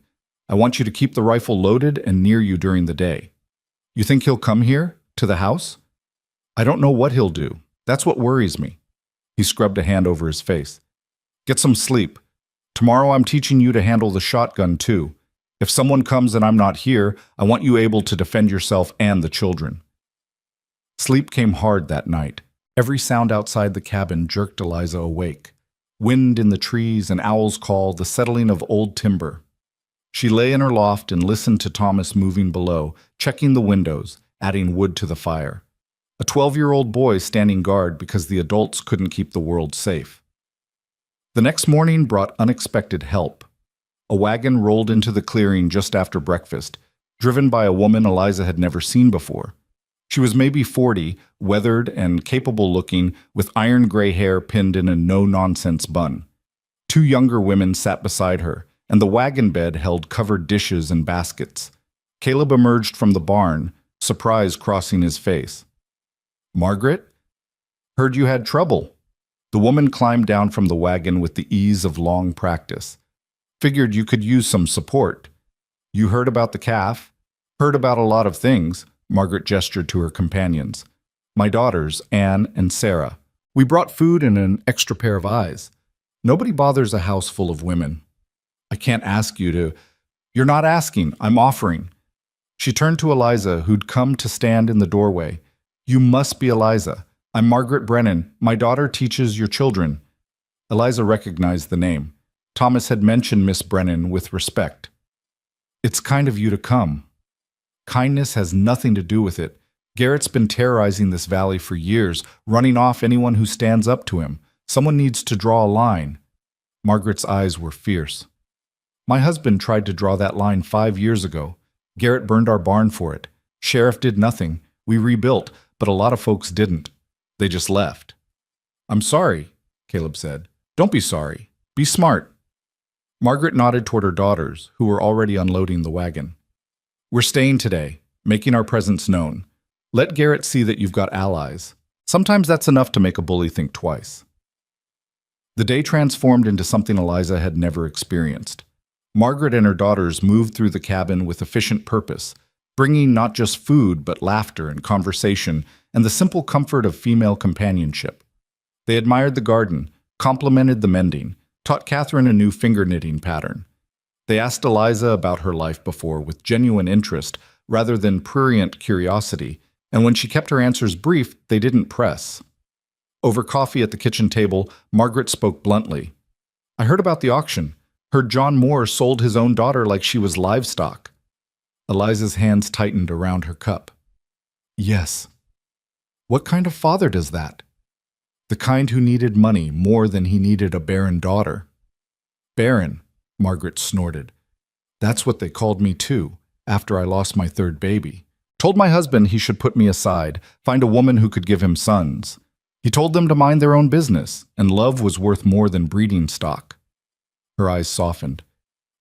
I want you to keep the rifle loaded and near you during the day." "You think he'll come here? To the house?" "I don't know what he'll do. That's what worries me." He scrubbed a hand over his face. "Get some sleep. Tomorrow I'm teaching you to handle the shotgun too. If someone comes and I'm not here, I want you able to defend yourself and the children." Sleep came hard that night. Every sound outside the cabin jerked Eliza awake. Wind in the trees, an owl's call, the settling of old timber. She lay in her loft and listened to Thomas moving below, checking the windows, adding wood to the fire. A 12-year-old boy standing guard because the adults couldn't keep the world safe. The next morning brought unexpected help. A wagon rolled into the clearing just after breakfast, driven by a woman Eliza had never seen before. She was maybe 40, weathered and capable-looking, with iron gray hair pinned in a no-nonsense bun. Two younger women sat beside her, and the wagon bed held covered dishes and baskets. Caleb emerged from the barn, surprise crossing his face. "Margaret? Heard you had trouble." The woman climbed down from the wagon with the ease of long practice. "Figured you could use some support. You heard about the calf? Heard about a lot of things." Margaret gestured to her companions. "My daughters, Anne and Sarah. We brought food and an extra pair of eyes. Nobody bothers a house full of women. I can't ask you to—" "You're not asking, I'm offering." She turned to Eliza, who'd come to stand in the doorway. "You must be Eliza. I'm Margaret Brennan. My daughter teaches your children." Eliza recognized the name. Thomas had mentioned Miss Brennan with respect. "It's kind of you to come." "Kindness has nothing to do with it. Garrett's been terrorizing this valley for years, running off anyone who stands up to him. Someone needs to draw a line." Margaret's eyes were fierce. "My husband tried to draw that line 5 years ago. Garrett burned our barn for it. Sheriff did nothing. We rebuilt, but a lot of folks didn't. They just left." "I'm sorry," Caleb said. "Don't be sorry. Be smart." Margaret nodded toward her daughters, who were already unloading the wagon. "We're staying today, making our presence known. Let Garrett see that you've got allies. Sometimes that's enough to make a bully think twice." The day transformed into something Eliza had never experienced. Margaret and her daughters moved through the cabin with efficient purpose, bringing not just food but laughter and conversation and the simple comfort of female companionship. They admired the garden, complimented the mending, taught Catherine a new finger-knitting pattern. They asked Eliza about her life before with genuine interest rather than prurient curiosity, and when she kept her answers brief, they didn't press. Over coffee at the kitchen table, Margaret spoke bluntly. "I heard about the auction. Heard John Moore sold his own daughter like she was livestock." Eliza's hands tightened around her cup. "Yes." "What kind of father does that?" "The kind who needed money more than he needed a barren daughter." "Barren," Margaret snorted. "That's what they called me too, after I lost my third baby. Told my husband he should put me aside, find a woman who could give him sons. He told them to mind their own business, and love was worth more than breeding stock." Her eyes softened.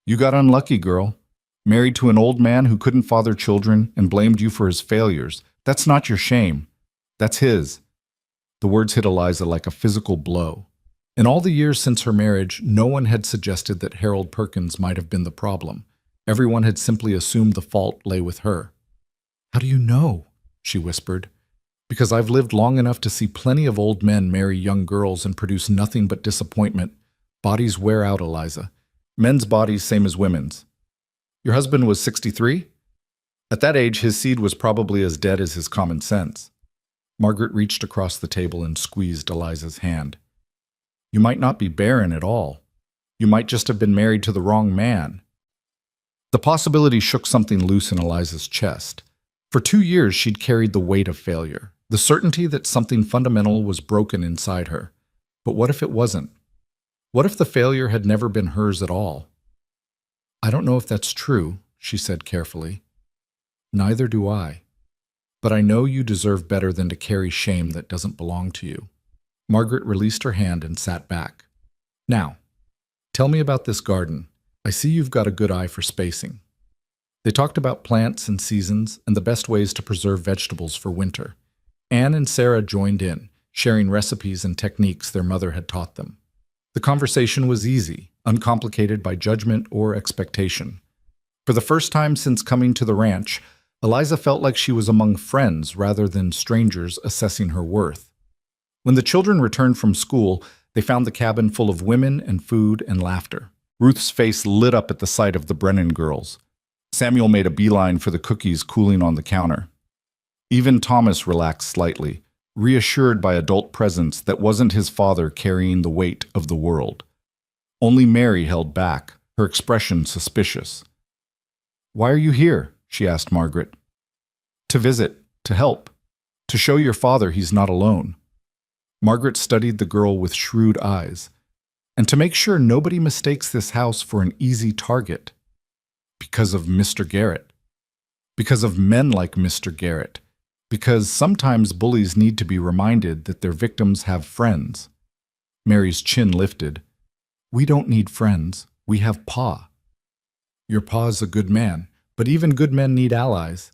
"You got unlucky, girl. Married to an old man who couldn't father children and blamed you for his failures. That's not your shame. That's his." The words hit Eliza like a physical blow. In all the years since her marriage, no one had suggested that Harold Perkins might have been the problem. Everyone had simply assumed the fault lay with her. "How do you know?" she whispered. "Because I've lived long enough to see plenty of old men marry young girls and produce nothing but disappointment. Bodies wear out, Eliza. Men's bodies same as women's." "Your husband was 63? At that age, his seed was probably as dead as his common sense." Margaret reached across the table and squeezed Eliza's hand. "You might not be barren at all. You might just have been married to the wrong man." The possibility shook something loose in Eliza's chest. For 2 years, she'd carried the weight of failure, the certainty that something fundamental was broken inside her. But what if it wasn't? What if the failure had never been hers at all? "I don't know if that's true," she said carefully. "Neither do I. But I know you deserve better than to carry shame that doesn't belong to you." Margaret released her hand and sat back. "Now, tell me about this garden. I see you've got a good eye for spacing." They talked about plants and seasons and the best ways to preserve vegetables for winter. Anne and Sarah joined in, sharing recipes and techniques their mother had taught them. The conversation was easy, uncomplicated by judgment or expectation. For the first time since coming to the ranch, Eliza felt like she was among friends rather than strangers assessing her worth. When the children returned from school, they found the cabin full of women and food and laughter. Ruth's face lit up at the sight of the Brennan girls. Samuel made a beeline for the cookies cooling on the counter. Even Thomas relaxed slightly, reassured by adult presence that wasn't his father carrying the weight of the world. Only Mary held back, her expression suspicious. "Why are you here?" she asked Margaret. "To visit, to help, to show your father he's not alone." Margaret studied the girl with shrewd eyes. "And to make sure nobody mistakes this house for an easy target. Because of Mr. Garrett. Because of men like Mr. Garrett. Because sometimes bullies need to be reminded that their victims have friends." Mary's chin lifted. "We don't need friends. We have Pa." "Your Pa's a good man, but even good men need allies."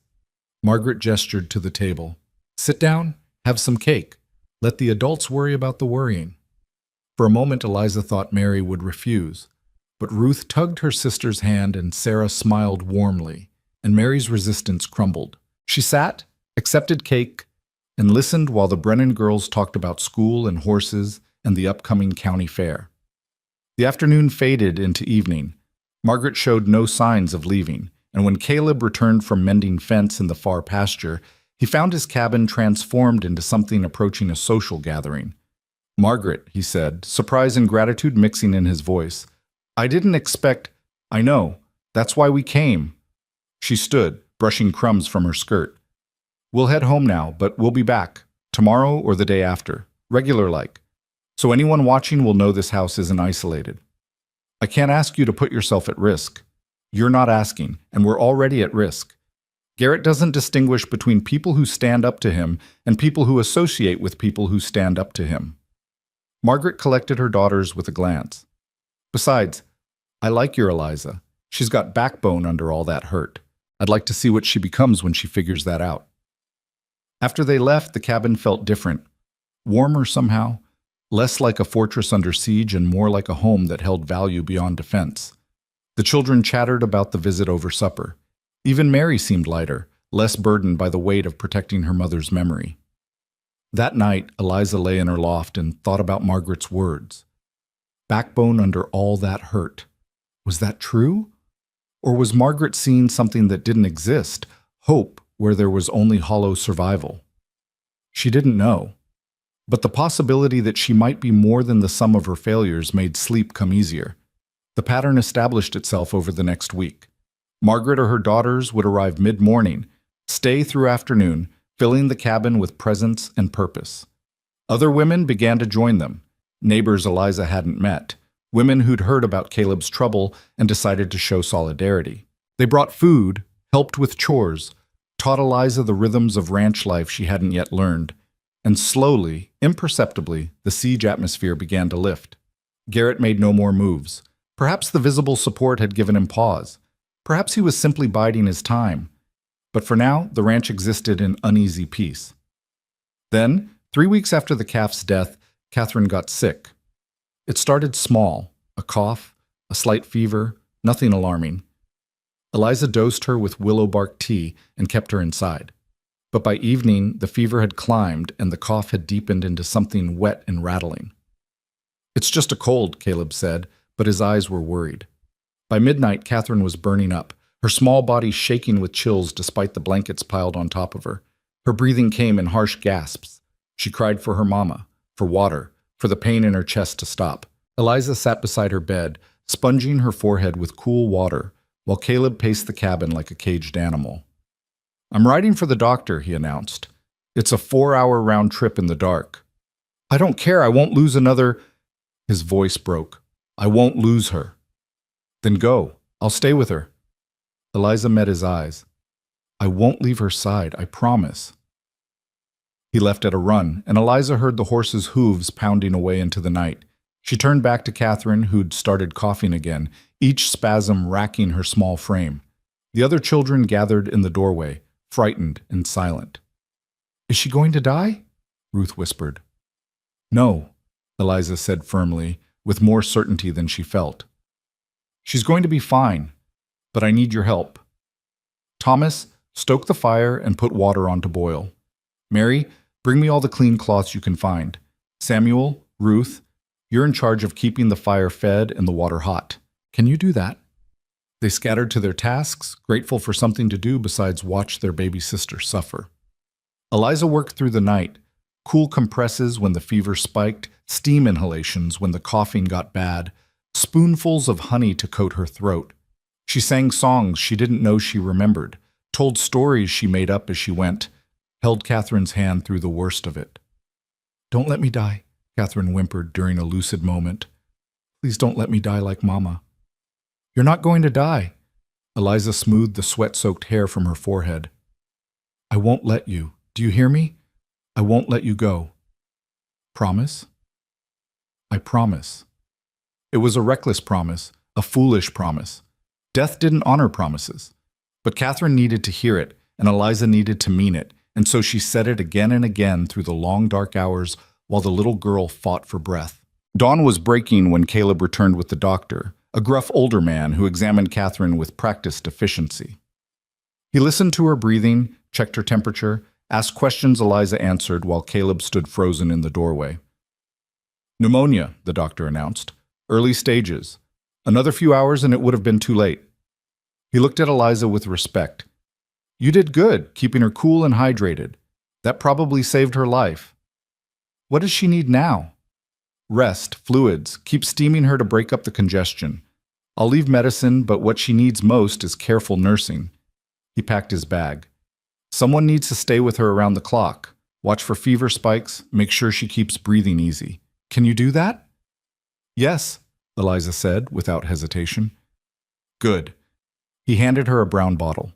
Margaret gestured to the table. "Sit down, have some cake. Let the adults worry about the worrying." For a moment, Eliza thought Mary would refuse. But Ruth tugged her sister's hand and Sarah smiled warmly, and Mary's resistance crumbled. She sat, accepted cake, and listened while the Brennan girls talked about school and horses and the upcoming county fair. The afternoon faded into evening. Margaret showed no signs of leaving, and when Caleb returned from mending fence in the far pasture, he found his cabin transformed into something approaching a social gathering. "Margaret," he said, surprise and gratitude mixing in his voice. "I didn't expect—" "I know. That's why we came." She stood, brushing crumbs from her skirt. We'll head home now, but we'll be back, tomorrow or the day after, regular-like. So anyone watching will know this house isn't isolated. I can't ask you to put yourself at risk. You're not asking, and we're already at risk. Garrett doesn't distinguish between people who stand up to him and people who associate with people who stand up to him. Margaret collected her daughters with a glance. Besides, I like your Eliza. She's got backbone under all that hurt. I'd like to see what she becomes when she figures that out. After they left, the cabin felt different. Warmer somehow, less like a fortress under siege and more like a home that held value beyond defense. The children chattered about the visit over supper. Even Mary seemed lighter, less burdened by the weight of protecting her mother's memory. That night, Eliza lay in her loft and thought about Margaret's words. Backbone under all that hurt. Was that true? Or was Margaret seeing something that didn't exist, hope where there was only hollow survival? She didn't know. But the possibility that she might be more than the sum of her failures made sleep come easier. The pattern established itself over the next week. Margaret or her daughters would arrive mid-morning, stay through afternoon, filling the cabin with presence and purpose. Other women began to join them, neighbors Eliza hadn't met, women who'd heard about Caleb's trouble and decided to show solidarity. They brought food, helped with chores, taught Eliza the rhythms of ranch life she hadn't yet learned, and slowly, imperceptibly, the siege atmosphere began to lift. Garrett made no more moves. Perhaps the visible support had given him pause. Perhaps he was simply biding his time. But for now, the ranch existed in uneasy peace. Then, 3 weeks after the calf's death, Catherine got sick. It started small, a cough, a slight fever, nothing alarming. Eliza dosed her with willow bark tea and kept her inside. But by evening, the fever had climbed and the cough had deepened into something wet and rattling. "It's just a cold," Caleb said, but his eyes were worried. By midnight, Catherine was burning up, her small body shaking with chills despite the blankets piled on top of her. Her breathing came in harsh gasps. She cried for her mama, for water, for the pain in her chest to stop. Eliza sat beside her bed, sponging her forehead with cool water, while Caleb paced the cabin like a caged animal. "I'm riding for the doctor," he announced. "It's a 4-hour round trip in the dark." "I don't care, I won't lose another—" His voice broke. "I won't lose her." "Then go. I'll stay with her." Eliza met his eyes. "I won't leave her side, I promise." He left at a run, and Eliza heard the horse's hooves pounding away into the night. She turned back to Catherine, who'd started coughing again, each spasm racking her small frame. The other children gathered in the doorway, frightened and silent. "Is she going to die?" Ruth whispered. "No," Eliza said firmly, with more certainty than she felt. "She's going to be fine, but I need your help. Thomas, stoke the fire and put water on to boil. Mary, bring me all the clean cloths you can find. Samuel, Ruth, you're in charge of keeping the fire fed and the water hot. Can you do that?" They scattered to their tasks, grateful for something to do besides watch their baby sister suffer. Eliza worked through the night, cool compresses when the fever spiked, steam inhalations when the coughing got bad, spoonfuls of honey to coat her throat. She sang songs she didn't know she remembered, told stories she made up as she went, held Catherine's hand through the worst of it. "Don't let me die," Catherine whimpered during a lucid moment. "Please don't let me die like Mama." "You're not going to die." Eliza smoothed the sweat-soaked hair from her forehead. "I won't let you. Do you hear me? I won't let you go." "Promise?" "I promise." It was a reckless promise, a foolish promise. Death didn't honor promises. But Catherine needed to hear it, and Eliza needed to mean it, and so she said it again and again through the long dark hours while the little girl fought for breath. Dawn was breaking when Caleb returned with the doctor, a gruff older man who examined Catherine with practiced efficiency. He listened to her breathing, checked her temperature, asked questions Eliza answered while Caleb stood frozen in the doorway. "Pneumonia," the doctor announced. "Early stages. Another few hours and it would have been too late." He looked at Eliza with respect. "You did good, keeping her cool and hydrated. That probably saved her life. What does she need now?" "Rest, fluids, keep steaming her to break up the congestion. I'll leave medicine, but what she needs most is careful nursing." He packed his bag. Someone needs to stay with her around the clock. Watch for fever spikes, make sure she keeps breathing easy. Can you do that? Yes, Eliza said without hesitation. Good. He handed her a brown bottle.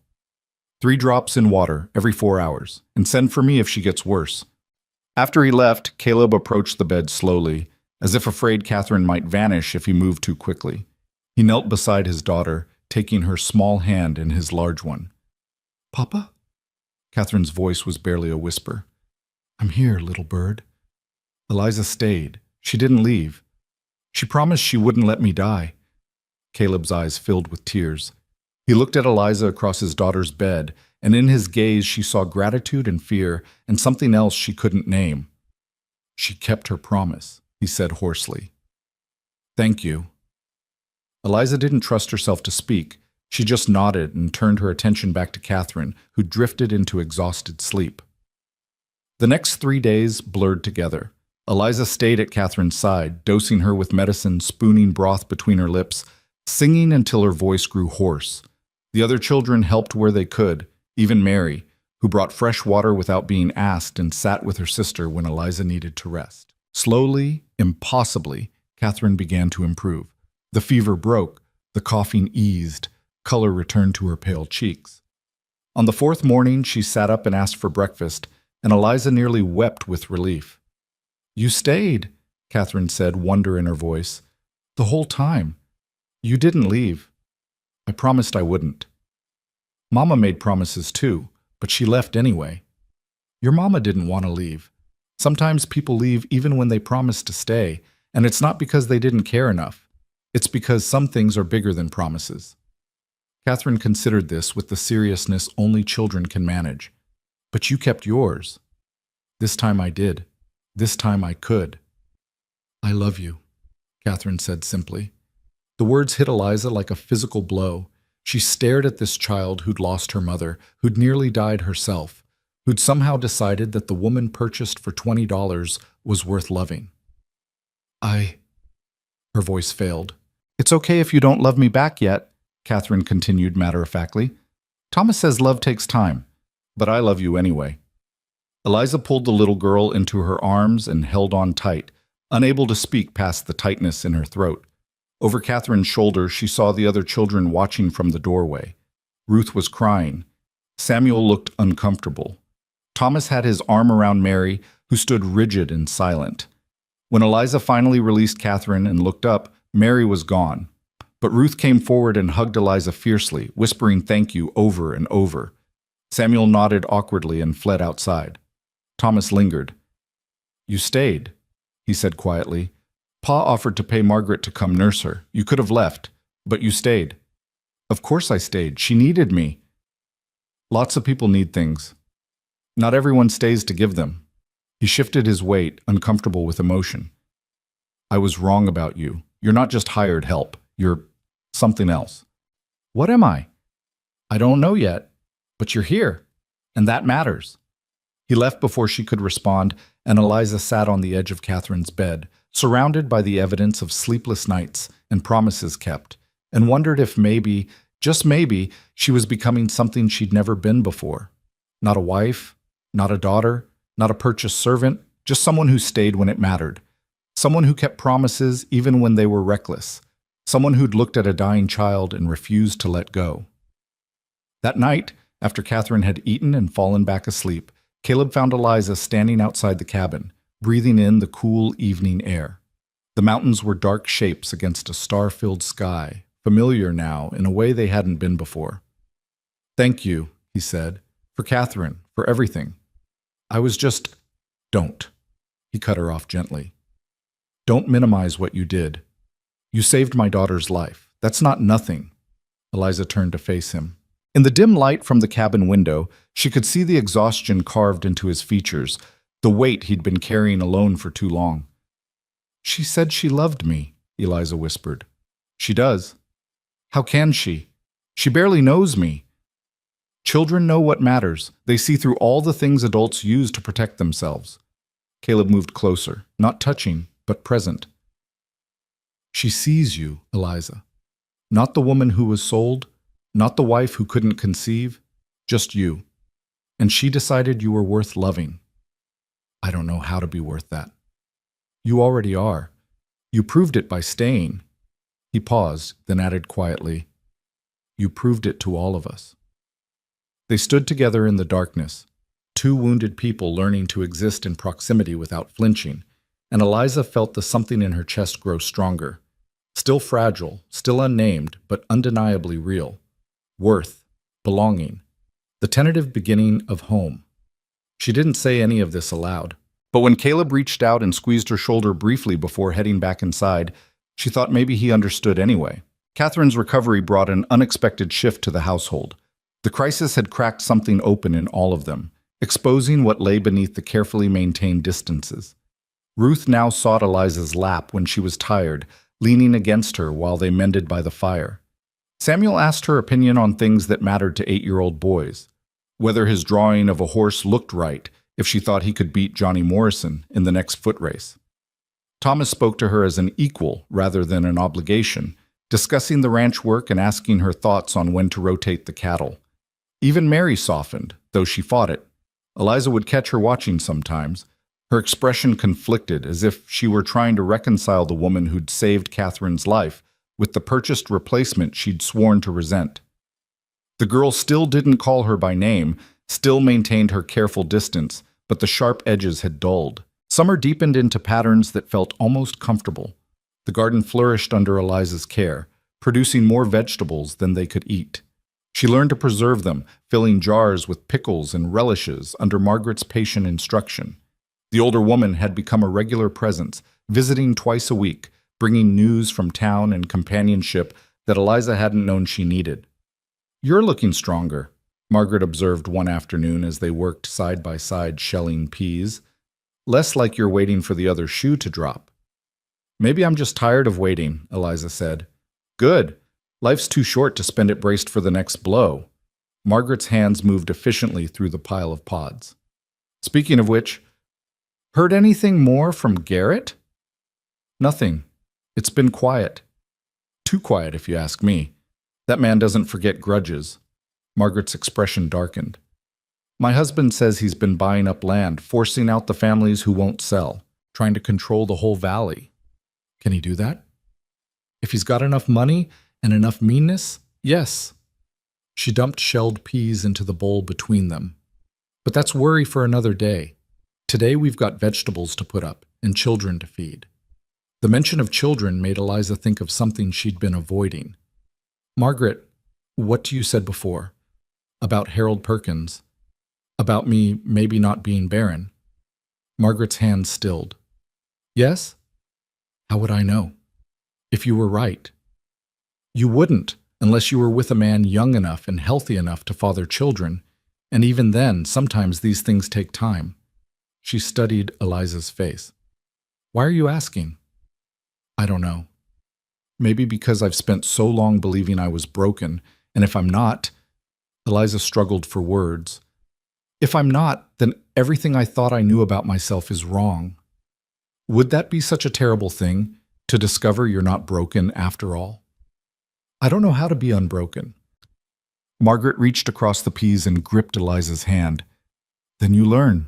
3 drops in water every 4 hours, and send for me if she gets worse. After he left, Caleb approached the bed slowly, as if afraid Catherine might vanish if he moved too quickly. He knelt beside his daughter, taking her small hand in his large one. Papa? Catherine's voice was barely a whisper. I'm here, little bird. Eliza stayed. She didn't leave. She promised she wouldn't let me die. Caleb's eyes filled with tears. He looked at Eliza across his daughter's bed, and in his gaze she saw gratitude and fear and something else she couldn't name. She kept her promise, he said hoarsely. Thank you. Eliza didn't trust herself to speak. She just nodded and turned her attention back to Catherine, who drifted into exhausted sleep. The next 3 days blurred together. Eliza stayed at Catherine's side, dosing her with medicine, spooning broth between her lips, singing until her voice grew hoarse. The other children helped where they could, even Mary, who brought fresh water without being asked and sat with her sister when Eliza needed to rest. Slowly, impossibly, Catherine began to improve. The fever broke, the coughing eased, color returned to her pale cheeks. On the 4th morning, she sat up and asked for breakfast, and Eliza nearly wept with relief. You stayed, Catherine said, wonder in her voice. The whole time. You didn't leave. I promised I wouldn't. Mama made promises too, but she left anyway. Your mama didn't want to leave. Sometimes people leave even when they promise to stay, and it's not because they didn't care enough. It's because some things are bigger than promises. Catherine considered this with the seriousness only children can manage. But you kept yours. This time I did. This time I could. I love you, Catherine said simply. The words hit Eliza like a physical blow. She stared at this child who'd lost her mother, who'd nearly died herself, who'd somehow decided that the woman purchased for $20 was worth loving. Her voice failed. It's okay if you don't love me back yet, Catherine continued matter-of-factly. Thomas says love takes time, but I love you anyway. Eliza pulled the little girl into her arms and held on tight, unable to speak past the tightness in her throat. Over Catherine's shoulder, she saw the other children watching from the doorway. Ruth was crying. Samuel looked uncomfortable. Thomas had his arm around Mary, who stood rigid and silent. When Eliza finally released Catherine and looked up, Mary was gone. But Ruth came forward and hugged Eliza fiercely, whispering thank you over and over. Samuel nodded awkwardly and fled outside. Thomas lingered. You stayed, he said quietly. Pa offered to pay Margaret to come nurse her. You could have left, but you stayed. Of course I stayed. She needed me. Lots of people need things. Not everyone stays to give them. He shifted his weight, uncomfortable with emotion. I was wrong about you. You're not just hired help. You're something else. What am I? I don't know yet, but you're here, and that matters. He left before she could respond, and Eliza sat on the edge of Catherine's bed, surrounded by the evidence of sleepless nights and promises kept, and wondered if maybe, just maybe, she was becoming something she'd never been before. Not a wife, not a daughter, not a purchased servant, just someone who stayed when it mattered. Someone who kept promises even when they were reckless. Someone who'd looked at a dying child and refused to let go. That night, after Catherine had eaten and fallen back asleep, Caleb found Eliza standing outside the cabin, breathing in the cool evening air. The mountains were dark shapes against a star-filled sky, familiar now in a way they hadn't been before. Thank you, he said, for Catherine, for everything. I was just... Don't. He cut her off gently. Don't minimize what you did. You saved my daughter's life. That's not nothing. Eliza turned to face him. In the dim light from the cabin window, she could see the exhaustion carved into his features, the weight he'd been carrying alone for too long. She said she loved me, Eliza whispered. She does. How can she? She barely knows me. Children know what matters. They see through all the things adults use to protect themselves. Caleb moved closer, not touching, but present. She sees you, Eliza. Not the woman who was sold, not the wife who couldn't conceive, just you. And she decided you were worth loving. I don't know how to be worth that. You already are. You proved it by staying. He paused, then added quietly, you proved it to all of us. They stood together in the darkness, two wounded people learning to exist in proximity without flinching, and Eliza felt the something in her chest grow stronger. Still fragile, still unnamed, but undeniably real. Worth, belonging, the tentative beginning of home. She didn't say any of this aloud, but when Caleb reached out and squeezed her shoulder briefly before heading back inside, she thought maybe he understood anyway. Catherine's recovery brought an unexpected shift to the household. The crisis had cracked something open in all of them, exposing what lay beneath the carefully maintained distances. Ruth now sought Eliza's lap when she was tired, leaning against her while they mended by the fire. Samuel asked her opinion on things that mattered to 8-year-old boys. Whether his drawing of a horse looked right, if she thought he could beat Johnny Morrison in the next foot race. Thomas spoke to her as an equal rather than an obligation, discussing the ranch work and asking her thoughts on when to rotate the cattle. Even Mary softened, though she fought it. Eliza would catch her watching sometimes. Her expression conflicted, as if she were trying to reconcile the woman who'd saved Catherine's life with the purchased replacement she'd sworn to resent. The girl still didn't call her by name, still maintained her careful distance, but the sharp edges had dulled. Summer deepened into patterns that felt almost comfortable. The garden flourished under Eliza's care, producing more vegetables than they could eat. She learned to preserve them, filling jars with pickles and relishes under Margaret's patient instruction. The older woman had become a regular presence, visiting twice a week, bringing news from town and companionship that Eliza hadn't known she needed. "You're looking stronger," Margaret observed one afternoon as they worked side by side shelling peas. "Less like you're waiting for the other shoe to drop." "Maybe I'm just tired of waiting," Eliza said. "Good. Life's too short to spend it braced for the next blow." Margaret's hands moved efficiently through the pile of pods. "Speaking of which, heard anything more from Garrett?" "Nothing. It's been quiet. Too quiet, if you ask me. That man doesn't forget grudges." Margaret's expression darkened. "My husband says he's been buying up land, forcing out the families who won't sell, trying to control the whole valley." "Can he do that?" "If he's got enough money and enough meanness, yes." She dumped shelled peas into the bowl between them. "But that's worry for another day. Today we've got vegetables to put up and children to feed." The mention of children made Eliza think of something she'd been avoiding. "Margaret, what you said before, about Harold Perkins, about me maybe not being barren." Margaret's hand stilled. "Yes? How would I know? If you were right." "You wouldn't, unless you were with a man young enough and healthy enough to father children, and even then, sometimes these things take time." She studied Eliza's face. "Why are you asking?" "I don't know. Maybe because I've spent so long believing I was broken, and if I'm not—" Eliza struggled for words. "If I'm not, then everything I thought I knew about myself is wrong. Would that be such a terrible thing, to discover you're not broken after all?" "I don't know how to be unbroken." Margaret reached across the peas and gripped Eliza's hand. "Then you learn.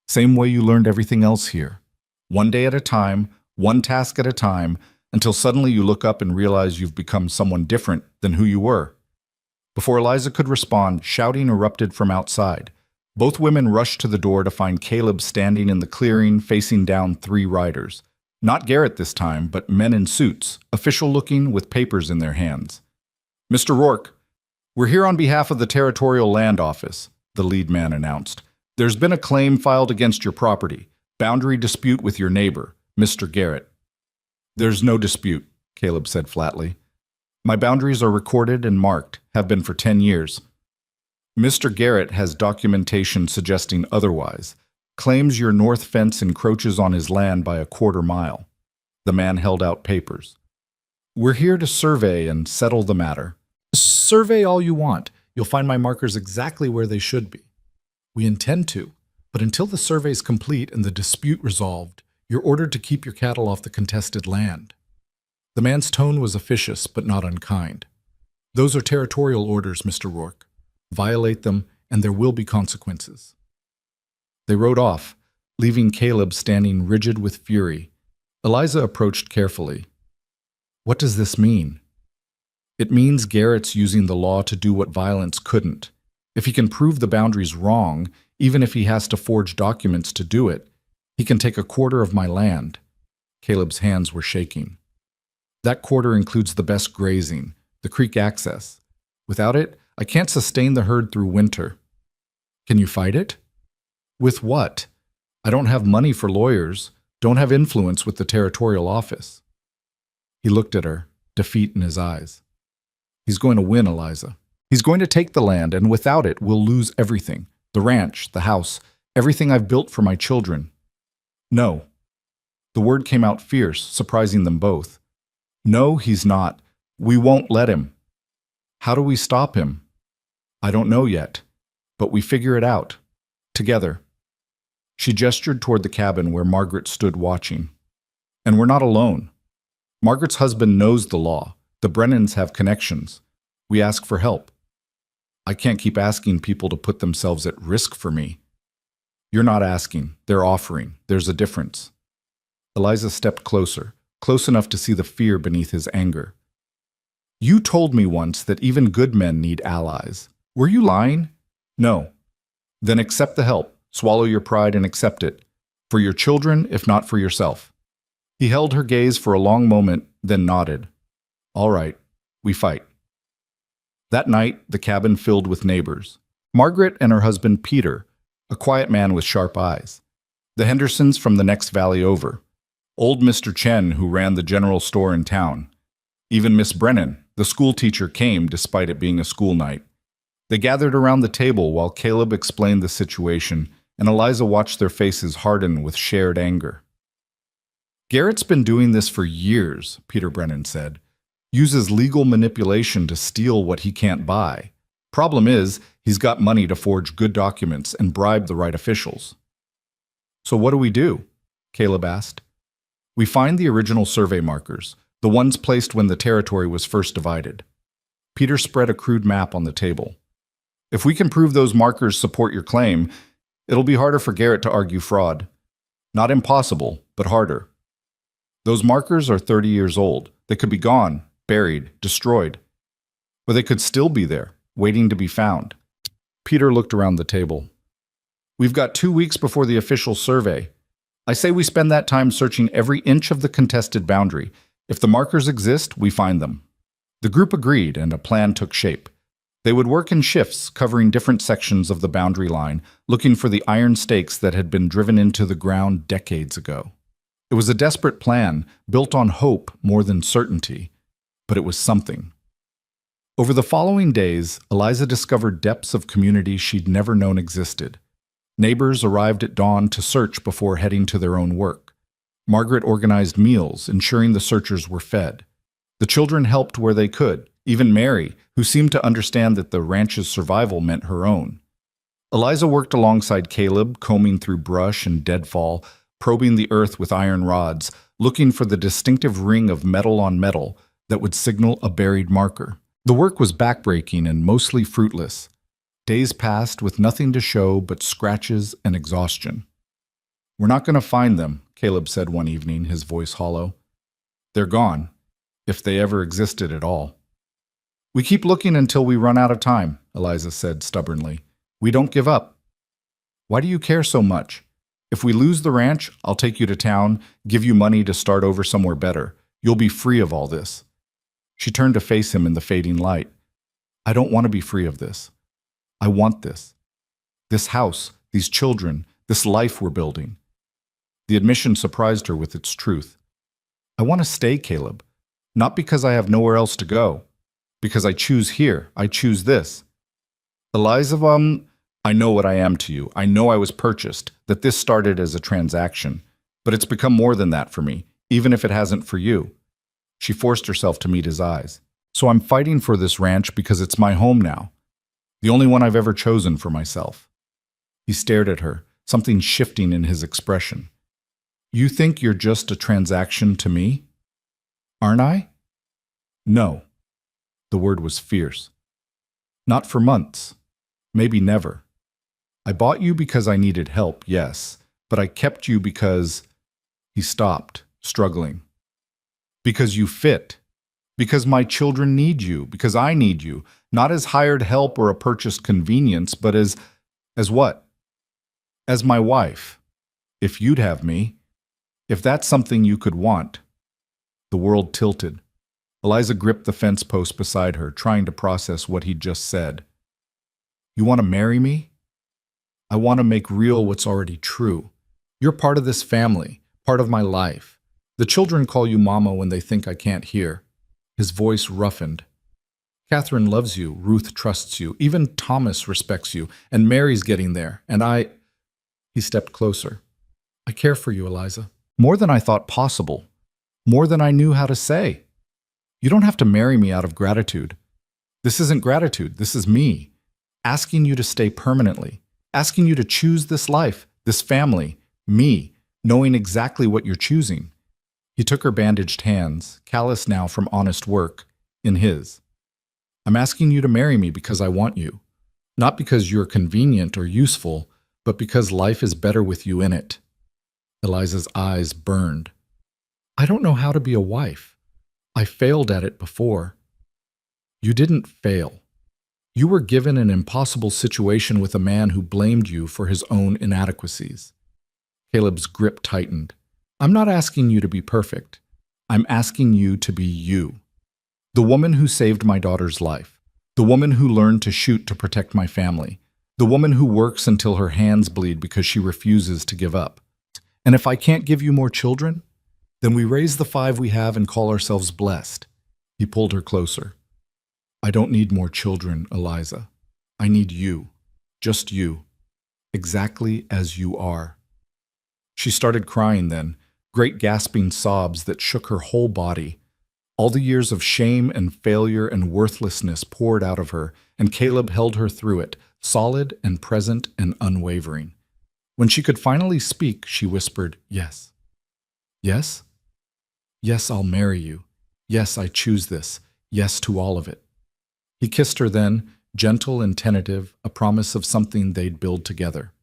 Same way you learned everything else here. One day at a time, one task at a time, until suddenly you look up and realize you've become someone different than who you were." Before Eliza could respond, shouting erupted from outside. Both women rushed to the door to find Caleb standing in the clearing, facing down 3 riders. Not Garrett this time, but men in suits, official-looking with papers in their hands. "Mr. Rourke, we're here on behalf of the Territorial Land Office," the lead man announced. "There's been a claim filed against your property, boundary dispute with your neighbor, Mr. Garrett." "There's no dispute," Caleb said flatly. "My boundaries are recorded and marked, have been for 10 years. Mr. Garrett has documentation suggesting otherwise. Claims your north fence encroaches on his land by a 1/4 mile. The man held out papers. "We're here to survey and settle the matter." "Survey all you want. You'll find my markers exactly where they should be." "We intend to, but until the survey's complete and the dispute resolved, you're ordered to keep your cattle off the contested land." The man's tone was officious but not unkind. "Those are territorial orders, Mr. Rourke. Violate them, and there will be consequences. They rode off, leaving Caleb standing rigid with fury. Eliza approached carefully. What does this mean? It means Garrett's using the law to do what violence couldn't. If he can prove the boundaries wrong, even if he has to forge documents to do it, he can take a quarter of my land. Caleb's hands were shaking. That quarter includes the best grazing, the creek access. Without it, I can't sustain the herd through winter. Can you fight it? With what? I don't have money for lawyers, don't have influence with the territorial office. He looked at her, defeat in his eyes. He's going to win, Eliza. He's going to take the land, and without it, we'll lose everything. The ranch, the house, everything I've built for my children. No. The word came out fierce, surprising them both. No, he's not. We won't let him. How do we stop him? I don't know yet, but we figure it out. Together. She gestured toward the cabin where Margaret stood watching. And we're not alone. Margaret's husband knows the law. The Brennans have connections. We ask for help. I can't keep asking people to put themselves at risk for me. You're not asking. They're offering. There's a difference. Eliza stepped closer, close enough to see the fear beneath his anger. You told me once that even good men need allies. Were you lying? No. Then accept the help. Swallow your pride and accept it. For your children, if not for yourself. He held her gaze for a long moment, then nodded. All right, we fight. That night, the cabin filled with neighbors. Margaret and her husband Peter, a quiet man with sharp eyes. The Hendersons from the next valley over. Old Mr. Chen, who ran the general store in town. Even Miss Brennan, the school teacher, came despite it being a school night. They gathered around the table while Caleb explained the situation, and Eliza watched their faces harden with shared anger. Garrett's been doing this for years, Peter Brennan said. Uses legal manipulation to steal what he can't buy. Problem is, he's got money to forge good documents and bribe the right officials. So what do we do? Caleb asked. We find the original survey markers, the ones placed when the territory was first divided. Peter spread a crude map on the table. If we can prove those markers support your claim, it'll be harder for Garrett to argue fraud. Not impossible, but harder. Those markers are 30 years old. They could be gone, buried, destroyed. Or they could still be there, waiting to be found. Peter looked around the table. We've got 2 weeks before the official survey. I say we spend that time searching every inch of the contested boundary. If the markers exist, we find them. The group agreed, and a plan took shape. They would work in shifts, covering different sections of the boundary line, looking for the iron stakes that had been driven into the ground decades ago. It was a desperate plan, built on hope more than certainty, but it was something. Over the following days, Eliza discovered depths of community she'd never known existed. Neighbors arrived at dawn to search before heading to their own work. Margaret organized meals, ensuring the searchers were fed. The children helped where they could, even Mary, who seemed to understand that the ranch's survival meant her own. Eliza worked alongside Caleb, combing through brush and deadfall, probing the earth with iron rods, looking for the distinctive ring of metal on metal that would signal a buried marker. The work was backbreaking and mostly fruitless. Days passed with nothing to show but scratches and exhaustion. We're not going to find them, Caleb said one evening, his voice hollow. They're gone, if they ever existed at all. We keep looking until we run out of time, Eliza said stubbornly. We don't give up. Why do you care so much? If we lose the ranch, I'll take you to town, give you money to start over somewhere better. You'll be free of all this. She turned to face him in the fading light. I don't want to be free of this. I want this. This house, these children, this life we're building. The admission surprised her with its truth. I want to stay, Caleb. Not because I have nowhere else to go. Because I choose here. I choose this. Eliza, I know what I am to you. I know I was purchased, that this started as a transaction. But it's become more than that for me, even if it hasn't for you. She forced herself to meet his eyes. So I'm fighting for this ranch because it's my home now. The only one I've ever chosen for myself. He stared at her, something shifting in his expression. You think you're just a transaction to me? Aren't I? No. The word was fierce. Not for months. Maybe never. I bought you because I needed help, yes, but I kept you because he stopped, struggling. Because you fit. Because my children need you. Because I need you. Not as hired help or a purchased convenience, but as what? As my wife. If you'd have me. If that's something you could want. The world tilted. Eliza gripped the fence post beside her, trying to process what he'd just said. You want to marry me? I want to make real what's already true. You're part of this family, part of my life. The children call you Mama when they think I can't hear. His voice roughened. Catherine loves you, Ruth trusts you, even Thomas respects you, and Mary's getting there, and I... He stepped closer. I care for you, Eliza. More than I thought possible. More than I knew how to say. You don't have to marry me out of gratitude. This isn't gratitude, this is me. Asking you to stay permanently. Asking you to choose this life, this family, me, knowing exactly what you're choosing. He took her bandaged hands, callous now from honest work, in his. I'm asking you to marry me because I want you. Not because you're convenient or useful, but because life is better with you in it. Eliza's eyes burned. I don't know how to be a wife. I failed at it before. You didn't fail. You were given an impossible situation with a man who blamed you for his own inadequacies. Caleb's grip tightened. I'm not asking you to be perfect. I'm asking you to be you. The woman who saved my daughter's life. The woman who learned to shoot to protect my family. The woman who works until her hands bleed because she refuses to give up. And if I can't give you more children, then we raise the 5 we have and call ourselves blessed. He pulled her closer. I don't need more children, Eliza. I need you. Just you. Exactly as you are. She started crying then, great gasping sobs that shook her whole body. All the years of shame and failure and worthlessness poured out of her, and Caleb held her through it, solid and present and unwavering. When she could finally speak, she whispered, yes. Yes? Yes, I'll marry you. Yes, I choose this. Yes to all of it. He kissed her then, gentle and tentative, a promise of something they'd build together.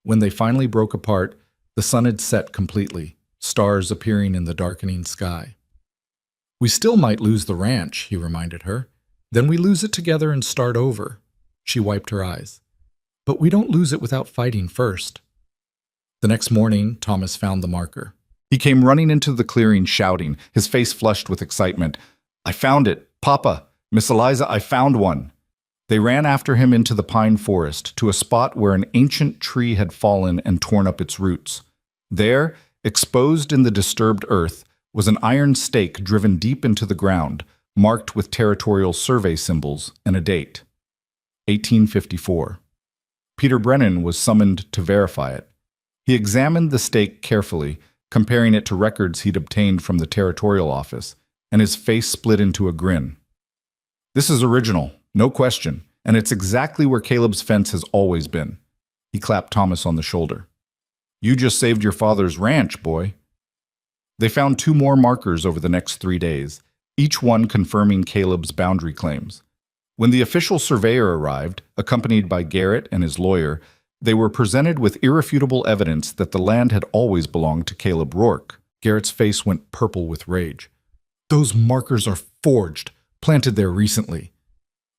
When they finally broke apart, the sun had set completely, stars appearing in the darkening sky. We still might lose the ranch, he reminded her. Then we lose it together and start over. She wiped her eyes. But we don't lose it without fighting first. The next morning, Thomas found the marker. He came running into the clearing, shouting, his face flushed with excitement. I found it! Papa! Miss Eliza, I found one! They ran after him into the pine forest, to a spot where an ancient tree had fallen and torn up its roots. There, exposed in the disturbed earth, was an iron stake driven deep into the ground, marked with territorial survey symbols and a date. 1854. Peter Brennan was summoned to verify it. He examined the stake carefully, comparing it to records he'd obtained from the territorial office, and his face split into a grin. This is original, no question, and it's exactly where Caleb's fence has always been. He clapped Thomas on the shoulder. You just saved your father's ranch, boy. They found 2 more markers over the next 3 days, each one confirming Caleb's boundary claims. When the official surveyor arrived, accompanied by Garrett and his lawyer, they were presented with irrefutable evidence that the land had always belonged to Caleb Rourke. Garrett's face went purple with rage. Those markers are forged, planted there recently.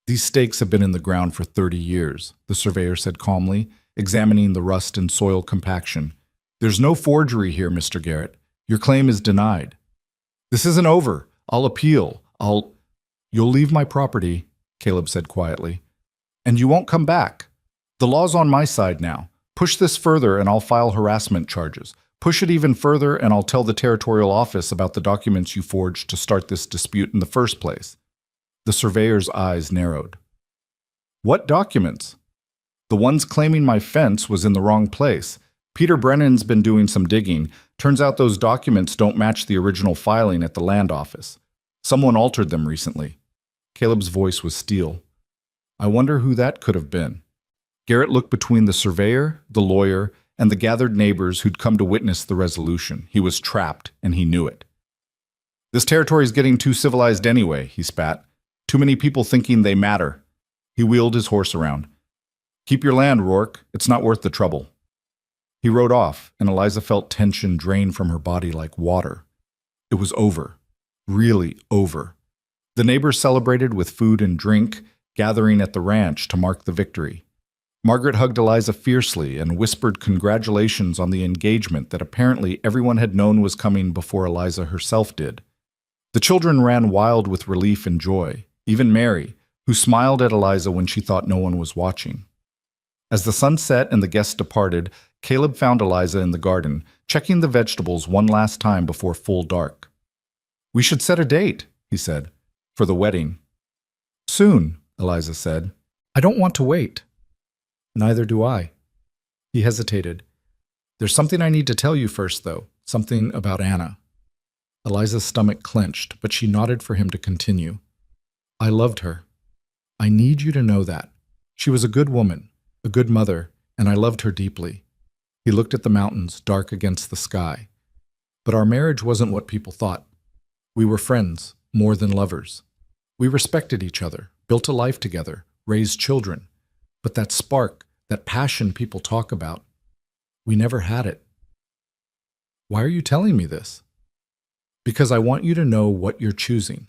These stakes have been in the ground for 30 years, the surveyor said calmly, examining the rust and soil compaction. There's no forgery here, Mr. Garrett. Your claim is denied. This isn't over. I'll appeal. You'll leave my property, Caleb said quietly. And you won't come back. The law's on my side now. Push this further and I'll file harassment charges. Push it even further and I'll tell the territorial office about the documents you forged to start this dispute in the first place. The surveyor's eyes narrowed. What documents? The ones claiming my fence was in the wrong place. Peter Brennan's been doing some digging. Turns out those documents don't match the original filing at the land office. Someone altered them recently. Caleb's voice was steel. I wonder who that could have been. Garrett looked between the surveyor, the lawyer, and the gathered neighbors who'd come to witness the resolution. He was trapped, and he knew it. This territory's getting too civilized anyway, he spat. Too many people thinking they matter. He wheeled his horse around. Keep your land, Rourke. It's not worth the trouble. He rode off, and Eliza felt tension drain from her body like water. It was over. Really over. The neighbors celebrated with food and drink, gathering at the ranch to mark the victory. Margaret hugged Eliza fiercely and whispered congratulations on the engagement that apparently everyone had known was coming before Eliza herself did. The children ran wild with relief and joy, even Mary, who smiled at Eliza when she thought no one was watching. As the sun set and the guests departed, Caleb found Eliza in the garden, checking the vegetables one last time before full dark. "We should set a date," he said, "for the wedding." "Soon," Eliza said. "I don't want to wait." "Neither do I." He hesitated. "There's something I need to tell you first, though, something about Anna." Eliza's stomach clenched, but she nodded for him to continue. "I loved her. I need you to know that. She was a good woman, a good mother, and I loved her deeply." He looked at the mountains, dark against the sky. "But our marriage wasn't what people thought. We were friends, more than lovers. We respected each other, built a life together, raised children. But that spark, that passion people talk about, we never had it." "Why are you telling me this?" "Because I want you to know what you're choosing.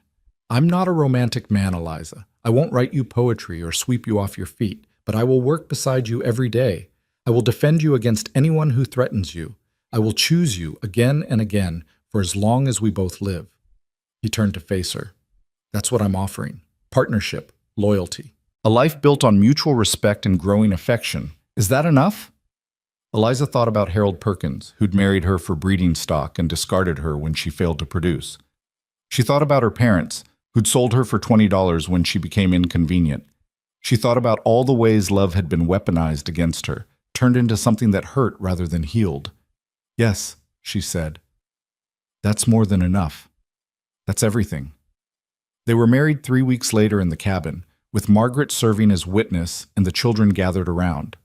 I'm not a romantic man, Eliza. I won't write you poetry or sweep you off your feet, but I will work beside you every day. I will defend you against anyone who threatens you. I will choose you again and again for as long as we both live." He turned to face her. "That's what I'm offering. Partnership, loyalty. A life built on mutual respect and growing affection. Is that enough?" Eliza thought about Harold Perkins, who'd married her for breeding stock and discarded her when she failed to produce. She thought about her parents, who'd sold her for $20 when she became inconvenient. She thought about all the ways love had been weaponized against her, turned into something that hurt rather than healed. "Yes," she said. "That's more than enough. That's everything." They were married 3 weeks later in the cabin, with Margaret serving as witness and the children gathered around.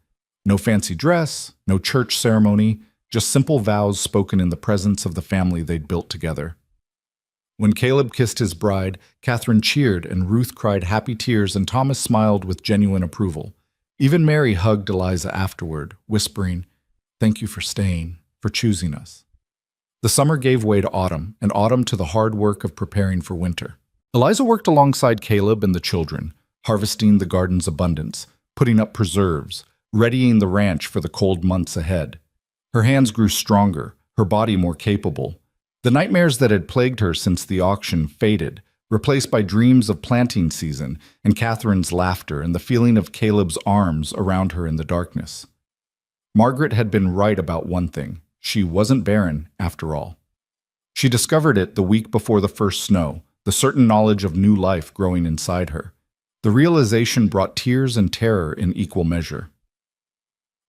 No fancy dress, no church ceremony, just simple vows spoken in the presence of the family they'd built together. When Caleb kissed his bride, Catherine cheered and Ruth cried happy tears and Thomas smiled with genuine approval. Even Mary hugged Eliza afterward, whispering, "Thank you for staying, for choosing us." The summer gave way to autumn, and autumn to the hard work of preparing for winter. Eliza worked alongside Caleb and the children, harvesting the garden's abundance, putting up preserves, readying the ranch for the cold months ahead. Her hands grew stronger, her body more capable. The nightmares that had plagued her since the auction faded, replaced by dreams of planting season and Catherine's laughter and the feeling of Caleb's arms around her in the darkness. Margaret had been right about one thing. She wasn't barren, after all. She discovered it the week before the first snow, the certain knowledge of new life growing inside her. The realization brought tears and terror in equal measure.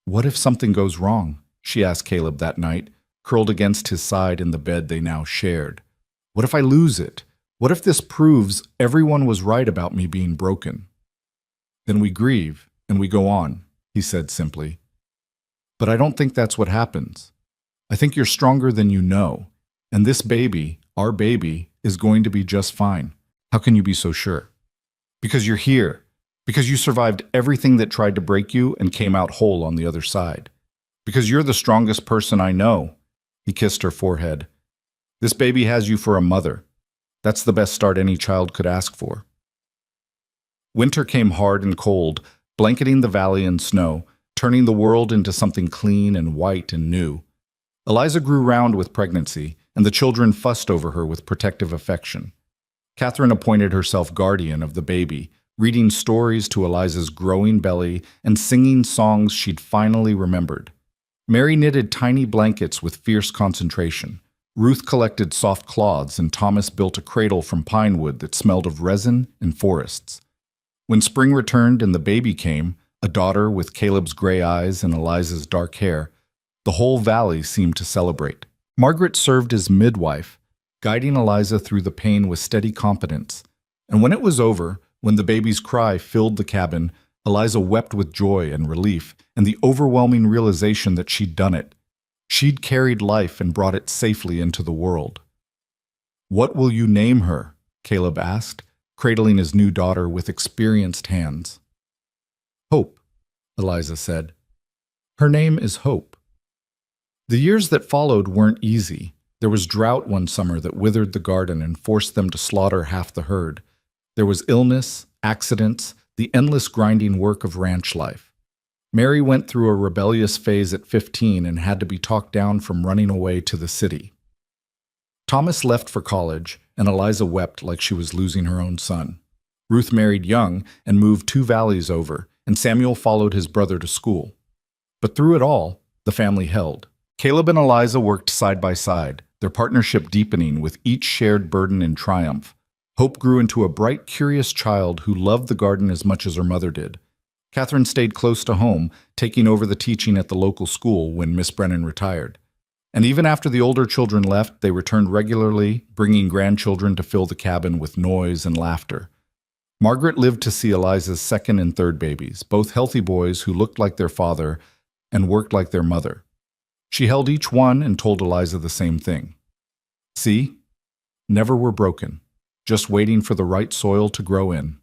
"What if something goes wrong?" she asked Caleb that night, curled against his side in the bed they now shared. "What if I lose it? What if this proves everyone was right about me being broken?" "Then we grieve, and we go on," he said simply. "But I don't think that's what happens. I think you're stronger than you know, and this baby, our baby, is going to be just fine." "How can you be so sure?" "Because you're here. Because you survived everything that tried to break you and came out whole on the other side. Because you're the strongest person I know." He kissed her forehead. "This baby has you for a mother. That's the best start any child could ask for." Winter came hard and cold, blanketing the valley in snow, turning the world into something clean and white and new. Eliza grew round with pregnancy, and the children fussed over her with protective affection. Catherine appointed herself guardian of the baby, reading stories to Eliza's growing belly and singing songs she'd finally remembered. Mary knitted tiny blankets with fierce concentration. Ruth collected soft cloths, and Thomas built a cradle from pine wood that smelled of resin and forests. When spring returned and the baby came, a daughter with Caleb's gray eyes and Eliza's dark hair, the whole valley seemed to celebrate. Margaret served as midwife, guiding Eliza through the pain with steady competence. And when it was over, when the baby's cry filled the cabin, Eliza wept with joy and relief and the overwhelming realization that she'd done it. She'd carried life and brought it safely into the world. "What will you name her?" Caleb asked, cradling his new daughter with experienced hands. "Hope," Eliza said. Her name is Hope. The years that followed weren't easy. There was drought one summer that withered the garden and forced them to slaughter half the herd. There was illness, accidents, the endless grinding work of ranch life. Mary went through a rebellious phase at 15 and had to be talked down from running away to the city. Thomas left for college, and Eliza wept like she was losing her own son. Ruth married young and moved 2 valleys over, and Samuel followed his brother to school. But through it all, the family held. Caleb and Eliza worked side by side, their partnership deepening with each shared burden in triumph. Hope grew into a bright, curious child who loved the garden as much as her mother did. Catherine stayed close to home, taking over the teaching at the local school when Miss Brennan retired. And even after the older children left, they returned regularly, bringing grandchildren to fill the cabin with noise and laughter. Margaret lived to see Eliza's second and third babies, both healthy boys who looked like their father and worked like their mother. She held each one and told Eliza the same thing. See? Never were broken, just waiting for the right soil to grow in.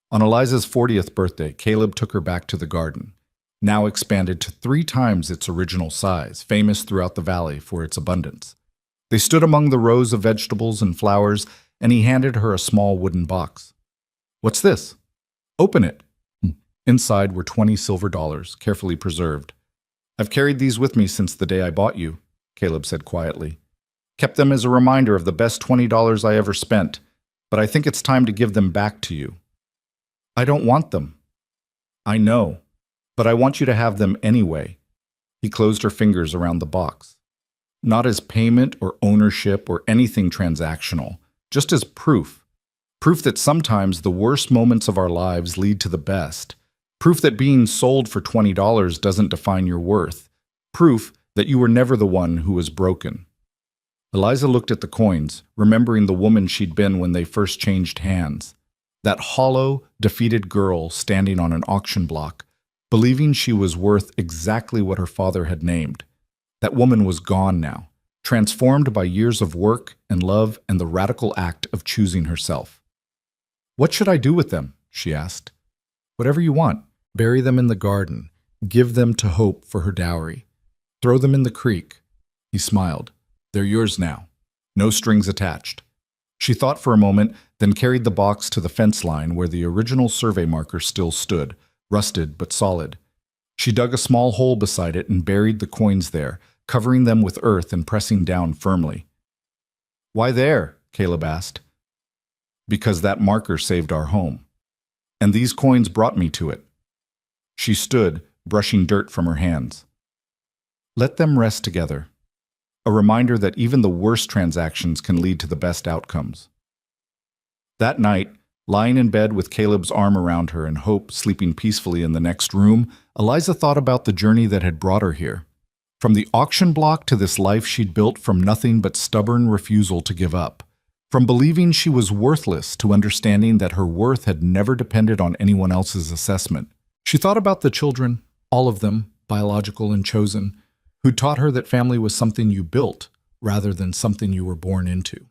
On Eliza's 40th birthday, Caleb took her back to the garden, now expanded to 3 times its original size, famous throughout the valley for its abundance. They stood among the rows of vegetables and flowers, and he handed her a small wooden box. What's this? Open it. Inside were 20 silver dollars, carefully preserved. I've carried these with me since the day I bought you, Caleb said quietly. Kept them as a reminder of the best $20 I ever spent, but I think it's time to give them back to you. I don't want them. I know, but I want you to have them anyway. He closed her fingers around the box. Not as payment or ownership or anything transactional, just as proof. Proof that sometimes the worst moments of our lives lead to the best. Proof that being sold for $20 doesn't define your worth. Proof that you were never the one who was broken. Eliza looked at the coins, remembering the woman she'd been when they first changed hands. That hollow, defeated girl standing on an auction block, believing she was worth exactly what her father had named. That woman was gone now, transformed by years of work and love and the radical act of choosing herself. What should I do with them? She asked. Whatever you want. Bury them in the garden. Give them to Hope for her dowry. Throw them in the creek. He smiled. They're yours now. No strings attached. She thought for a moment, then carried the box to the fence line where the original survey marker still stood, rusted but solid. She dug a small hole beside it and buried the coins there, covering them with earth and pressing down firmly. Why there? Caleb asked. Because that marker saved our home. And these coins brought me to it. She stood, brushing dirt from her hands. Let them rest together. A reminder that even the worst transactions can lead to the best outcomes. That night, lying in bed with Caleb's arm around her and Hope sleeping peacefully in the next room, Eliza thought about the journey that had brought her here. From the auction block to this life she'd built from nothing but stubborn refusal to give up. From believing she was worthless to understanding that her worth had never depended on anyone else's assessment. She thought about the children, all of them, biological and chosen, who taught her that family was something you built rather than something you were born into.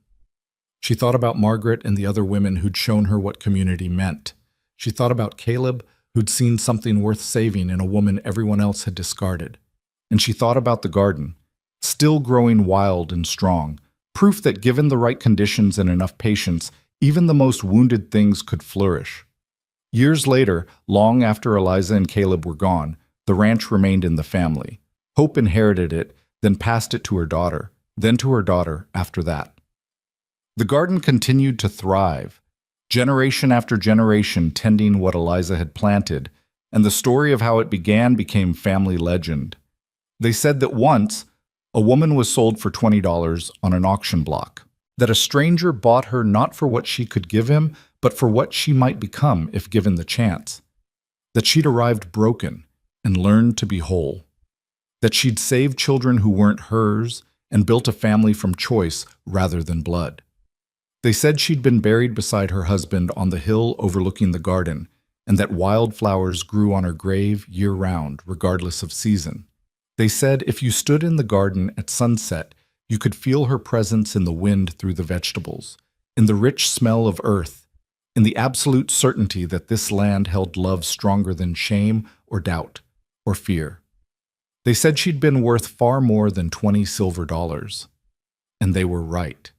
She thought about Margaret and the other women who'd shown her what community meant. She thought about Caleb, who'd seen something worth saving in a woman everyone else had discarded. And she thought about the garden, still growing wild and strong, proof that given the right conditions and enough patience, even the most wounded things could flourish. Years later, long after Eliza and Caleb were gone, the ranch remained in the family. Hope inherited it, then passed it to her daughter, then to her daughter after that. The garden continued to thrive, generation after generation tending what Eliza had planted, and the story of how it began became family legend. They said that once, a woman was sold for $20 on an auction block, that a stranger bought her not for what she could give him, but for what she might become if given the chance, that she'd arrived broken and learned to be whole, that she'd saved children who weren't hers and built a family from choice rather than blood. They said she'd been buried beside her husband on the hill overlooking the garden, and that wildflowers grew on her grave year-round, regardless of season. They said if you stood in the garden at sunset, you could feel her presence in the wind through the vegetables, in the rich smell of earth, in the absolute certainty that this land held love stronger than shame or doubt or fear. They said she'd been worth far more than 20 silver dollars. And they were right.